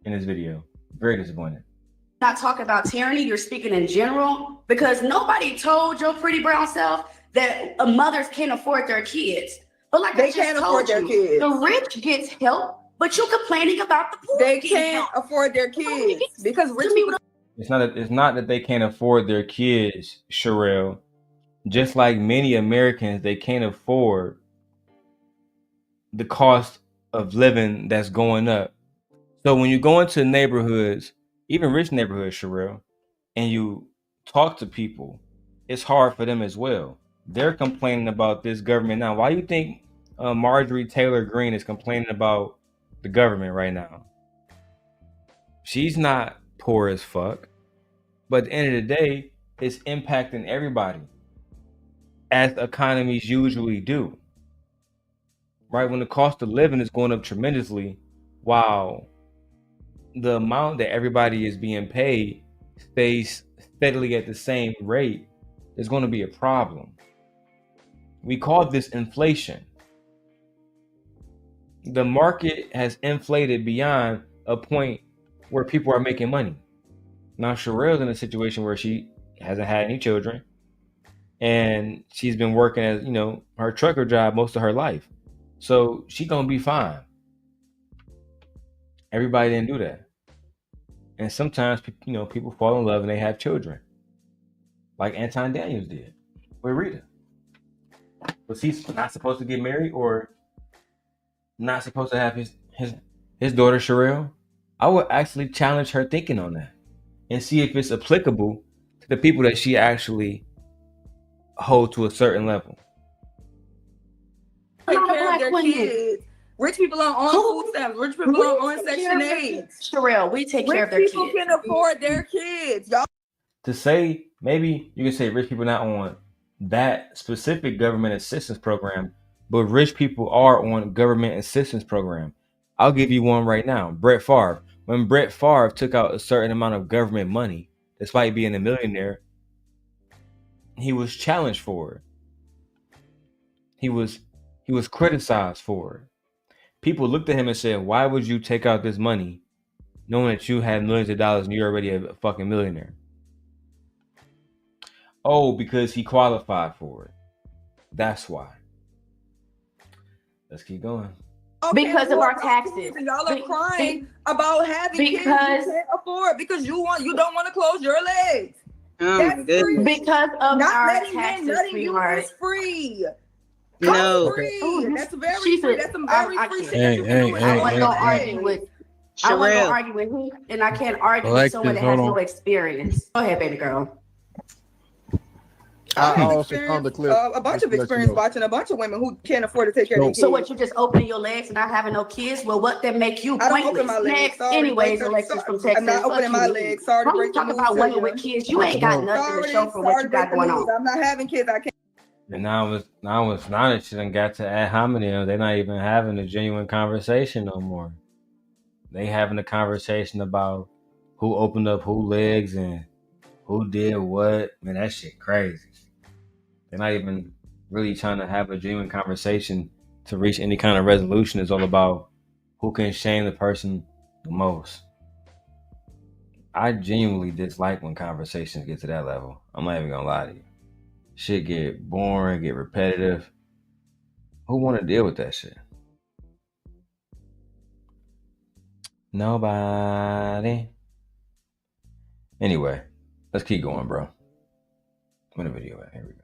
A: in this video. Very disappointed.
J: Not talking about tyranny, you're speaking in general, because nobody told your pretty brown self that mothers can't afford their kids. But like
K: they can't afford their kids.
J: The rich gets help, but you're complaining about the poor.
K: They can't afford their kids because rich people.
A: It's not that they can't afford their kids, Cherrell. Just like many Americans, they can't afford the cost of living that's going up. So when you go into neighborhoods, even rich neighborhoods, Cherrell, and you talk to people, it's hard for them as well. They're complaining about this government now. Why do you think Marjorie Taylor Greene is complaining about the government right now? She's not poor as fuck, but at the end of the day, it's impacting everybody, as economies usually do. Right? When the cost of living is going up tremendously, while the amount that everybody is being paid stays steadily at the same rate, there's going to be a problem. We call this inflation. The market has inflated beyond a point where people are making money. Now, Cherrell's in a situation where she hasn't had any children, and she's been working as, her trucker job most of her life. So she's going to be fine. Everybody didn't do that. And sometimes, people fall in love and they have children. Like Anton Daniels did with Rita. Was he not supposed to get married or not supposed to have his daughter Cherrell? I would actually challenge her thinking on that and see if it's applicable to the people that she actually hold to a certain level.
K: Take care of their kids. Rich people are on food stamps. Rich people are on Section 8.
J: Cherrell, we take care of their kids.
K: Rich people can afford their kids, y'all.
A: To say, maybe you can say rich people not on that specific government assistance program, but rich people are on government assistance program. I'll give you one right now. Brett Favre. When Brett Favre took out a certain amount of government money, despite being a millionaire, he was challenged for it. He was criticized for it. People looked at him and said, "Why would you take out this money, knowing that you have millions of dollars and you're already a fucking millionaire?" Oh, because he qualified for it. That's why. Let's keep going.
K: Okay,
J: because of our taxes.
K: And y'all are crying about having kids you can't afford because you don't want to close your legs. That's free.
J: Because of
K: not
J: our
K: letting
J: taxes,
K: men nutting you
J: sweetheart.
K: is free.
L: No.
K: Free. That's very free. That's some very free shit.
J: I wasn't gonna argue with. I wasn't gonna argue with him, and I can't argue with someone that has no experience. Go ahead, baby girl.
K: I also found the clip. A bunch of experience watching a bunch of women who can't afford to take care of their kids.
J: So what, you just opening your legs and not having no kids? Well, what that make you
K: I
J: pointless?
K: don't open my legs. Sorry,
J: anyways, Alexis from Texas.
K: I'm not opening my legs. Sorry to break the news.
J: Talk about women with kids. You ain't got nothing to show for what you got going on.
K: I'm not having kids. I can't.
A: And now that she done got to ad hominem, they're not even having a genuine conversation no more. They having a conversation about who opened up who legs and who did what. Man, that shit crazy. They're not even really trying to have a genuine conversation to reach any kind of resolution. It's all about who can shame the person the most. I genuinely dislike when conversations get to that level. I'm not even gonna lie to you. Shit get boring, get repetitive. Who want to deal with that shit? Nobody. Anyway, let's keep going, bro. Where the video at? Here we go.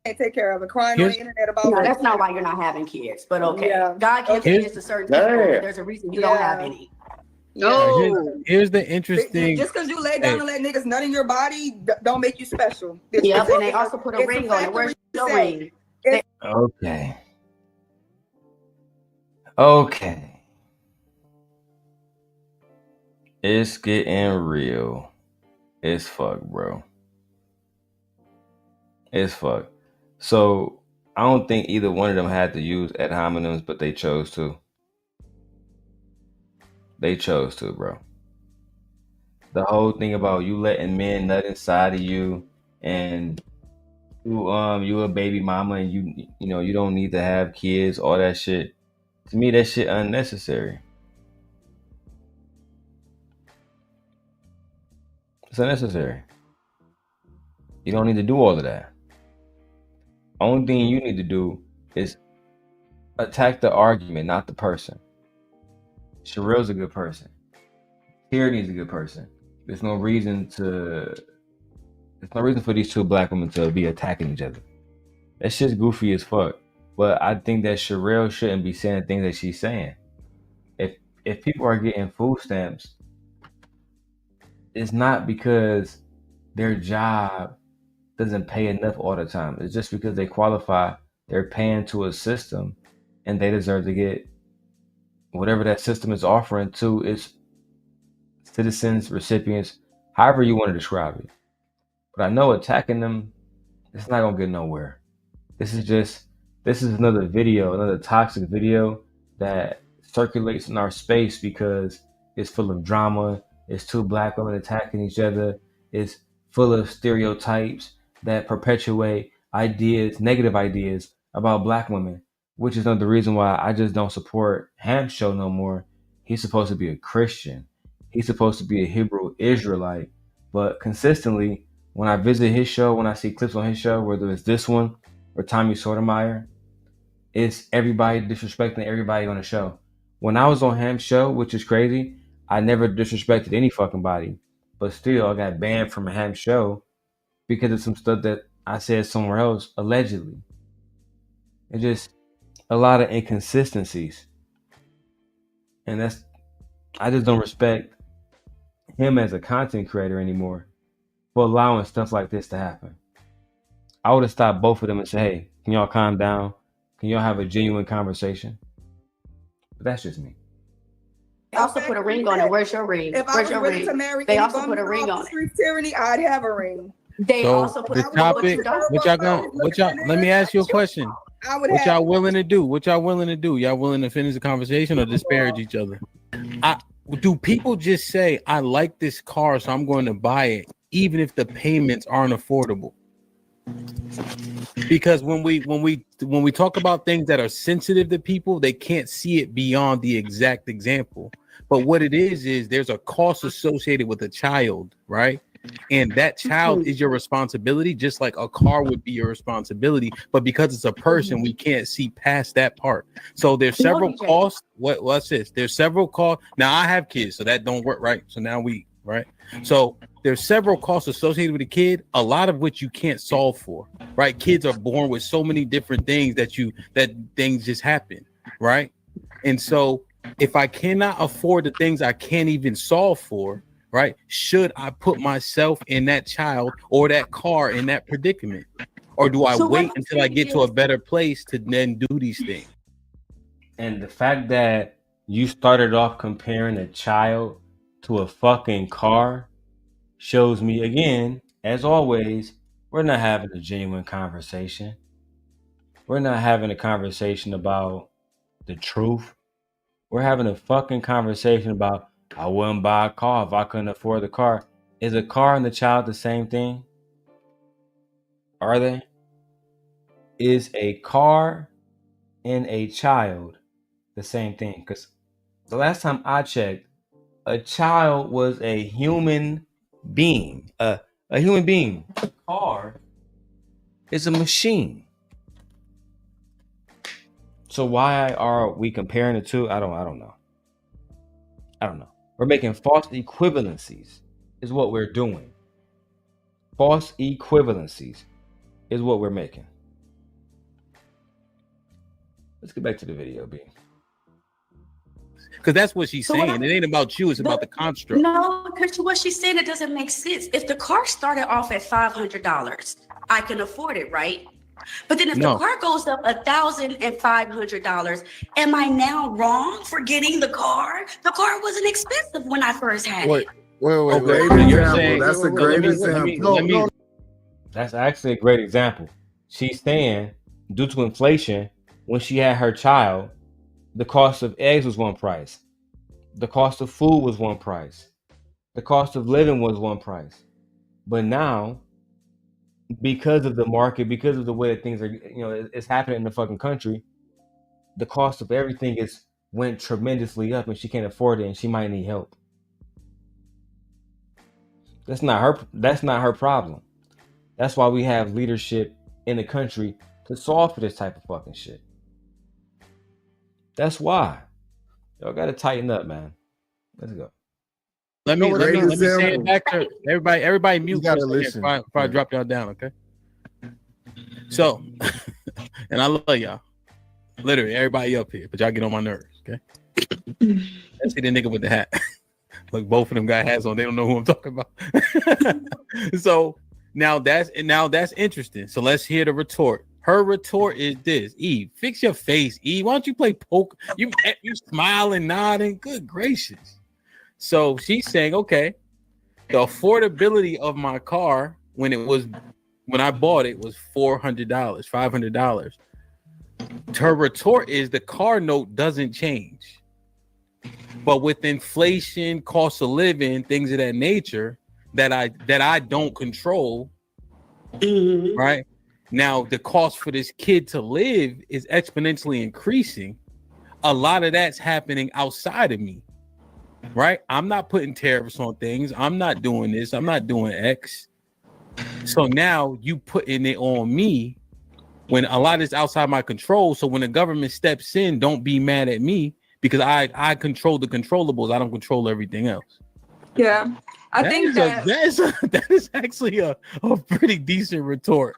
K: Can't take care of it. Crying on the internet about.
J: No, that's not why you're not having kids. But okay, God gives kids to certain people. There's a reason you don't have any.
L: No.
M: Here's the interesting.
K: Just because you lay down and let niggas nut in your body, don't make you special.
J: Yep, and they also put a ring on it. Where's your ring?
A: Okay. It's getting real. It's fuck, bro. It's fuck. So I don't think either one of them had to use ad hominems, but they chose to. They chose to, bro. The whole thing about you letting men nut inside of you, and you a baby mama, and you don't need to have kids, all that shit. To me, that shit unnecessary. It's unnecessary. You don't need to do all of that. Only thing you need to do is attack the argument, not the person. Cherrell's a good person. Teraney's a good person. There's no reason for these two black women to be attacking each other. That shit's goofy as fuck. But I think that Cherrell shouldn't be saying things that she's saying. If people are getting food stamps, it's not because their job doesn't pay enough all the time. It's just because they qualify. They're paying to a system, and they deserve to get whatever that system is offering to its citizens, recipients, however you want to describe it. But I know attacking them, it's not gonna get nowhere. This is another video, another toxic video that circulates in our space because it's full of drama. It's two black women attacking each other. It's full of stereotypes that perpetuate ideas, negative ideas about black women, which is another reason why I just don't support Ham's show no more. He's supposed to be a Christian. He's supposed to be a Hebrew Israelite. But consistently, when I visit his show, when I see clips on his show, whether it's this one or Tommy Sotomayor, it's everybody disrespecting everybody on the show. When I was on Ham's show, which is crazy, I never disrespected any fucking body. But still, I got banned from a Ham's show because of some stuff that I said somewhere else, allegedly. It's just a lot of inconsistencies. And I just don't respect him as a content creator anymore for allowing stuff like this to happen. I would have stopped both of them and said, hey, can y'all calm down? Can y'all have a genuine conversation? But that's just me.
J: They also put a ring on it. Where's your ring?
K: If
J: Where's
K: I
J: your
K: was ready
J: ring?
K: to marry
J: They
K: any
J: also put a ring on it.
K: Tyranny, I'd have a ring.
J: They
M: So
J: also put
M: the topic, what y'all, let me ask you a question. What y'all willing to do? What y'all willing to do? Y'all willing to finish the conversation or disparage each other? Do people just say, I like this car, so I'm going to buy it, even if the payments aren't affordable? Because when we talk about things that are sensitive to people, they can't see it beyond the exact example. But what it is there's a cost associated with a child, right? And that child is your responsibility, just like a car would be your responsibility. But because it's a person, we can't see past that part. So there's several costs. What's this? There's several costs. Now I have kids, so that don't work, right? So now right? So there's several costs associated with a kid, a lot of which you can't solve for, right? Kids are born with so many different things that things just happen, right? And so if I cannot afford the things I can't even solve for, right? Should I put myself in that child or that car in that predicament? Or do I wait until I get to a better place to then do these things?
A: And the fact that you started off comparing a child to a fucking car shows me again, as always, we're not having a genuine conversation. We're not having a conversation about the truth. We're having a fucking conversation about I wouldn't buy a car if I couldn't afford the car. Is a car and the child the same thing? Are they? Is a car and a child the same thing? Because the last time I checked, a child was a human being. A human being. A car is a machine. So why are we comparing the two? I don't know. We're making false equivalencies is what we're doing. False equivalencies is what we're making. Let's get back to the video, B.
M: Because that's what she's saying. It ain't about you. It's about the construct.
J: No, because what she's saying, it doesn't make sense. If the car started off at $500, I can afford it, right? But then if the car goes up $1,500, am I now wrong for getting the car? The car wasn't expensive when I first had it.
N: Wait. That's a great example.
A: That's actually a great example. She's saying, due to inflation, when she had her child, the cost of eggs was one price. The cost of food was one price. The cost of living was one price. But now, because of the market, because of the way that things are, it's happening in the fucking country, the cost of everything went tremendously up, and she can't afford it, and she might need help. That's not her problem. That's why we have leadership in the country to solve for this type of fucking shit. That's why. Y'all gotta tighten up, man. Let's go.
M: Let me say it back to everybody. Everybody mute before I drop y'all down, okay? So, and I love y'all. Literally, everybody up here, but y'all get on my nerves, okay? Let's see the nigga with the hat. Look, both of them got hats on. They don't know who I'm talking about. So now that's interesting. So let's hear the retort. Her retort is this: Eve, fix your face, Eve. Why don't you play poker? You smiling, nodding. Good gracious. So she's saying, okay, the affordability of my car when I bought it was $400, $500. Her retort is the car note doesn't change. But with inflation, cost of living, things of that nature that I don't control, right? Now the cost for this kid to live is exponentially increasing. A lot of that's happening outside of me, right? I'm not putting tariffs on things. I'm not doing this. I'm not doing X. So now you putting it on me when a lot is outside my control. So when the government steps in, don't be mad at me because I control the controllables. I don't control everything else.
K: Yeah, I think
M: that is actually a pretty decent retort.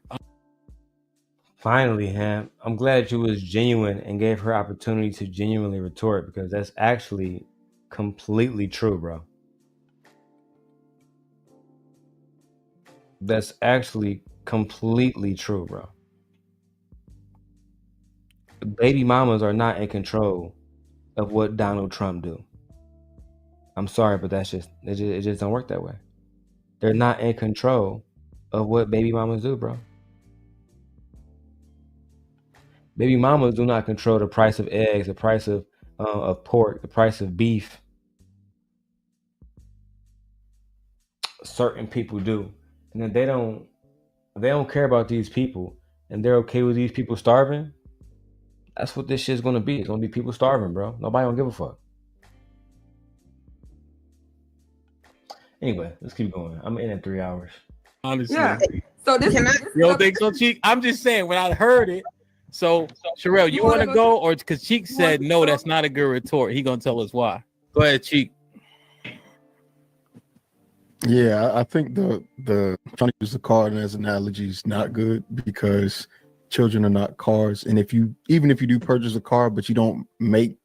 A: Finally, Ham, I'm glad you was genuine and gave her opportunity to genuinely retort because that's actually completely true, bro. That's actually completely true, bro. Baby mamas are not in control of what Donald Trump do. I'm sorry, but it just don't work that way. They're not in control of what baby mamas do, bro. Baby mamas do not control the price of eggs, the price of pork, the price of beef. Certain people do, and then they don't care about these people, and they're okay with these people starving. That's what this shit's gonna be. It's gonna be people starving, bro. Nobody don't give a fuck. Anyway, let's keep going. I'm in 3 hours.
M: Honestly,
K: Yeah. So this,
M: you don't think so, Cheek? I'm just saying when I heard it. So Cherrell, you want to go, or because Cheek said no, that's not a good retort. He gonna tell us why. Go ahead, Cheek.
N: Yeah, I think the trying to use the car as an analogy is not good because children are not cars. And even if you do purchase a car, but you don't make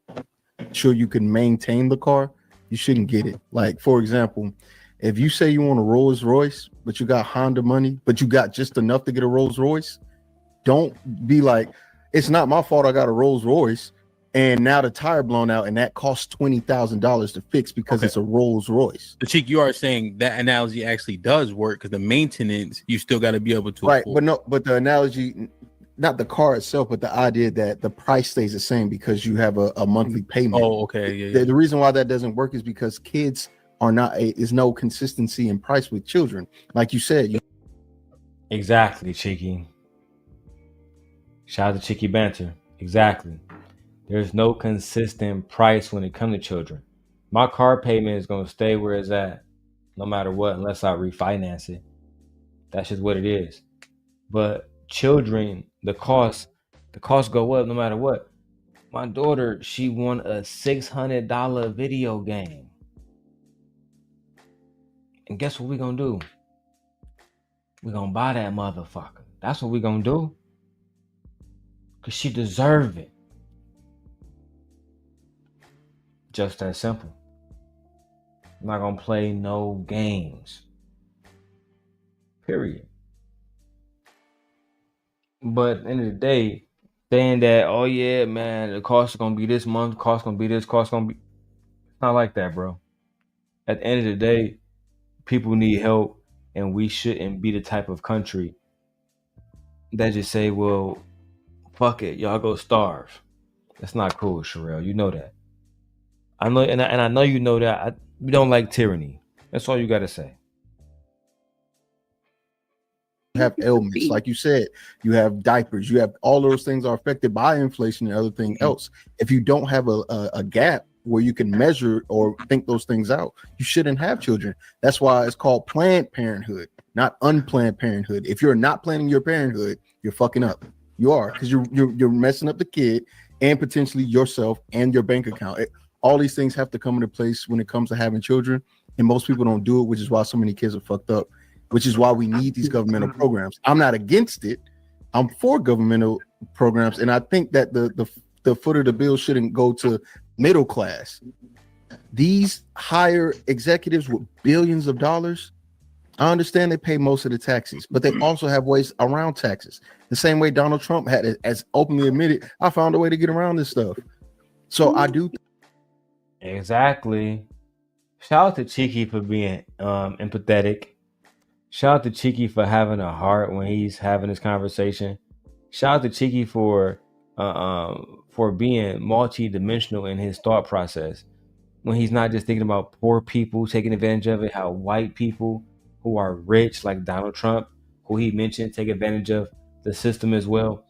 N: sure you can maintain the car, you shouldn't get it. Like, for example, if you say you want a Rolls Royce, but you got Honda money, but you got just enough to get a Rolls Royce, don't be like, it's not my fault I got a Rolls Royce and now the tire blown out and that costs $20,000 to fix because it's a Rolls Royce.
M: The Cheek, you are saying that analogy actually does work because the maintenance you still got to be able to afford.
N: But the analogy, not the car itself, but the idea that the price stays the same because you have a monthly payment.
M: Oh, okay. Yeah.
N: The reason why that doesn't work is because kids is no consistency in price with children. Like you said.
A: Exactly, Cheeky. Shout out to Cheeky Banter. Exactly. There's no consistent price when it comes to children. My car payment is going to stay where it's at no matter what, unless I refinance it. That's just what it is. But children, the costs go up no matter what. My daughter, she won a $600 video game. And guess what we're going to do? We're going to buy that motherfucker. That's what we're going to do. Because she deserves it. Just that simple. I'm not going to play no games. Period. But at the end of the day, saying that, oh yeah, man, the cost is going to be this month, the cost is going to be this, cost is going to be... It's not like that, bro. At the end of the day, people need help, and we shouldn't be the type of country that just say, well, fuck it, y'all go starve. That's not cool, Cherrell. You know that. I know, and I know you know that. We don't like tyranny. That's all you got to say.
N: Have ailments, like you said, you have diapers, you have all those things are affected by inflation and other thing else. If you don't have a gap where you can measure or think those things out, you shouldn't have children. That's why it's called Planned Parenthood, not unplanned parenthood. If you're not planning your parenthood, you're fucking up. You are, because you're messing up the kid and potentially yourself and your bank account. All these things have to come into place when it comes to having children, and most people don't do it, which is why so many kids are fucked up, which is why we need these governmental programs. I'm not against it. I'm for governmental programs, and I think that the foot of the bill shouldn't go to middle class. These higher executives with billions of dollars, I understand they pay most of the taxes, but they also have ways around taxes. The same way Donald Trump had it, as openly admitted, I found a way to get around this stuff. So I do.
A: Exactly. Shout out to Cheeky for being empathetic. Shout out to Cheeky for having a heart when he's having this conversation. Shout out to Cheeky for being multi-dimensional in his thought process. When he's not just thinking about poor people taking advantage of it, how white people who are rich, like Donald Trump, who he mentioned, take advantage of the system as well.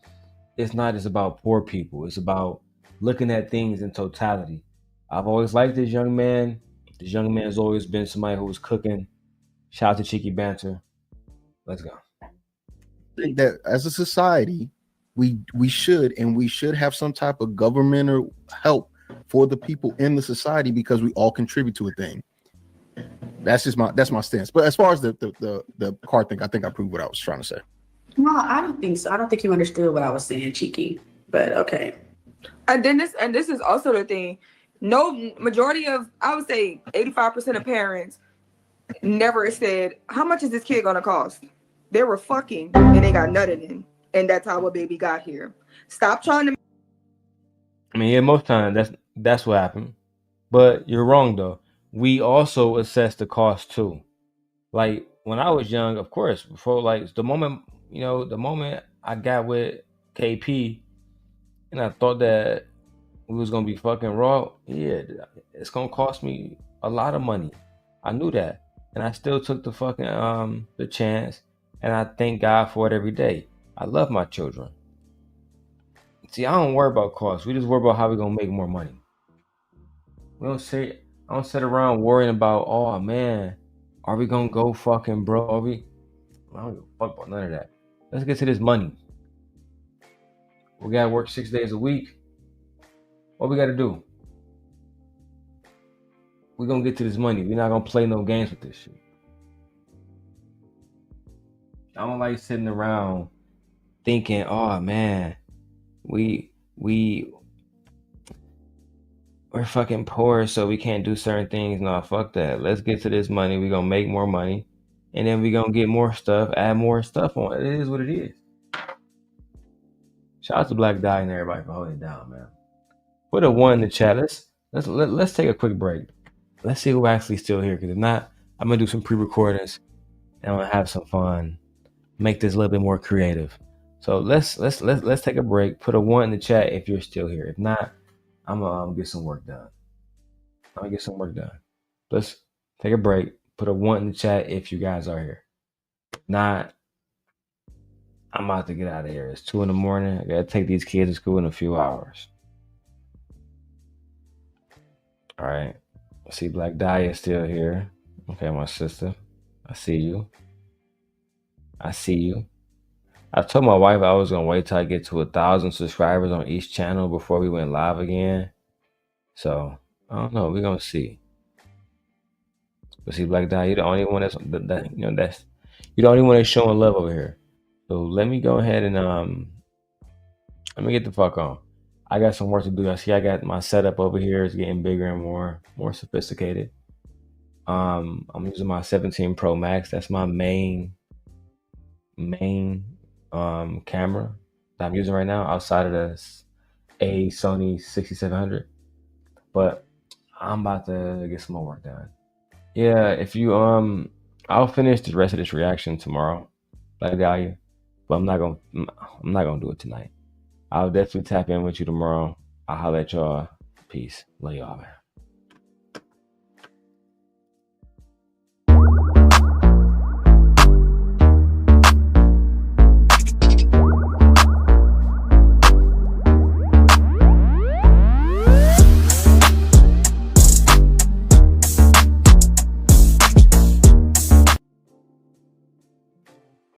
A: It's not just about poor people. It's about looking at things in totality. I've always liked this young man. This young man has always been somebody who was cooking. Shout out to Cheeky Banter. Let's go.
N: I think that as a society, we should have some type of governmental help for the people in the society because we all contribute to a thing. That's my stance. But as far as the car thing, I think I proved what I was trying to say.
J: No, I don't think so. I don't think you understood what I was saying, Cheeky. But okay.
K: And this is also the thing. No, majority of, I would say 85% of parents never said, how much is this kid gonna cost? They were fucking and they got nutted in. And that's how a baby got here. Stop trying to.
A: I mean, yeah, most times that's what happened. But you're wrong though. We also assess the cost too. Like when I was young, of course, before like the moment I got with KP, and I thought that we was gonna be fucking raw, yeah, it's gonna cost me a lot of money. I knew that, and I still took the fucking the chance, and I thank God for it every day. I love my children. See, I don't worry about costs. We just worry about how we gonna make more money. I don't sit around worrying about, oh man, are we gonna go fucking bro? I don't give a fuck about none of that. Let's get to this money. We gotta work 6 days a week. What we gotta do? We're gonna get to this money. We're not gonna play no games with this shit. I don't like sitting around thinking, oh man, we're fucking poor, so we can't do certain things. No, fuck that. Let's get to this money. We're gonna make more money, and then we're gonna get more stuff, add more stuff on it. It is what it is. Shout out to Black Dye and everybody for holding it down, man. Put a 1 in the chat. Let's take a quick break. Let's see who actually still here. Because if not, I'm gonna do some pre-recordings and I'm gonna have some fun. Make this a little bit more creative. So let's take a break. Put a 1 in the chat if you're still here. If not, I'm gonna get some work done. Let's take a break. Put a 1 in the chat if you guys are here. If not, I'm about to get out of here. It's 2 a.m. I gotta take these kids to school in a few hours. All right. I see Black Dahlia is still here. Okay, my sister. I see you. I told my wife I was gonna wait till I get to 1,000 subscribers on each channel before we went live again. So I don't know. We're gonna see. But see, Black Dahlia, you're the only one that's you're the only one that's showing love over here. So let me go ahead and let me get the fuck on. I got some work to do. I see I got my setup over here. It's getting bigger and more sophisticated. I'm using my 17 Pro Max. That's my main camera that I'm using right now, outside of a Sony 6700. But I'm about to get some more work done. Yeah, if you I'll finish the rest of this reaction tomorrow, Black Dahlia, but I'm not gonna do it tonight. I'll definitely tap in with you tomorrow. I'll holler at y'all. Peace. Love y'all, man.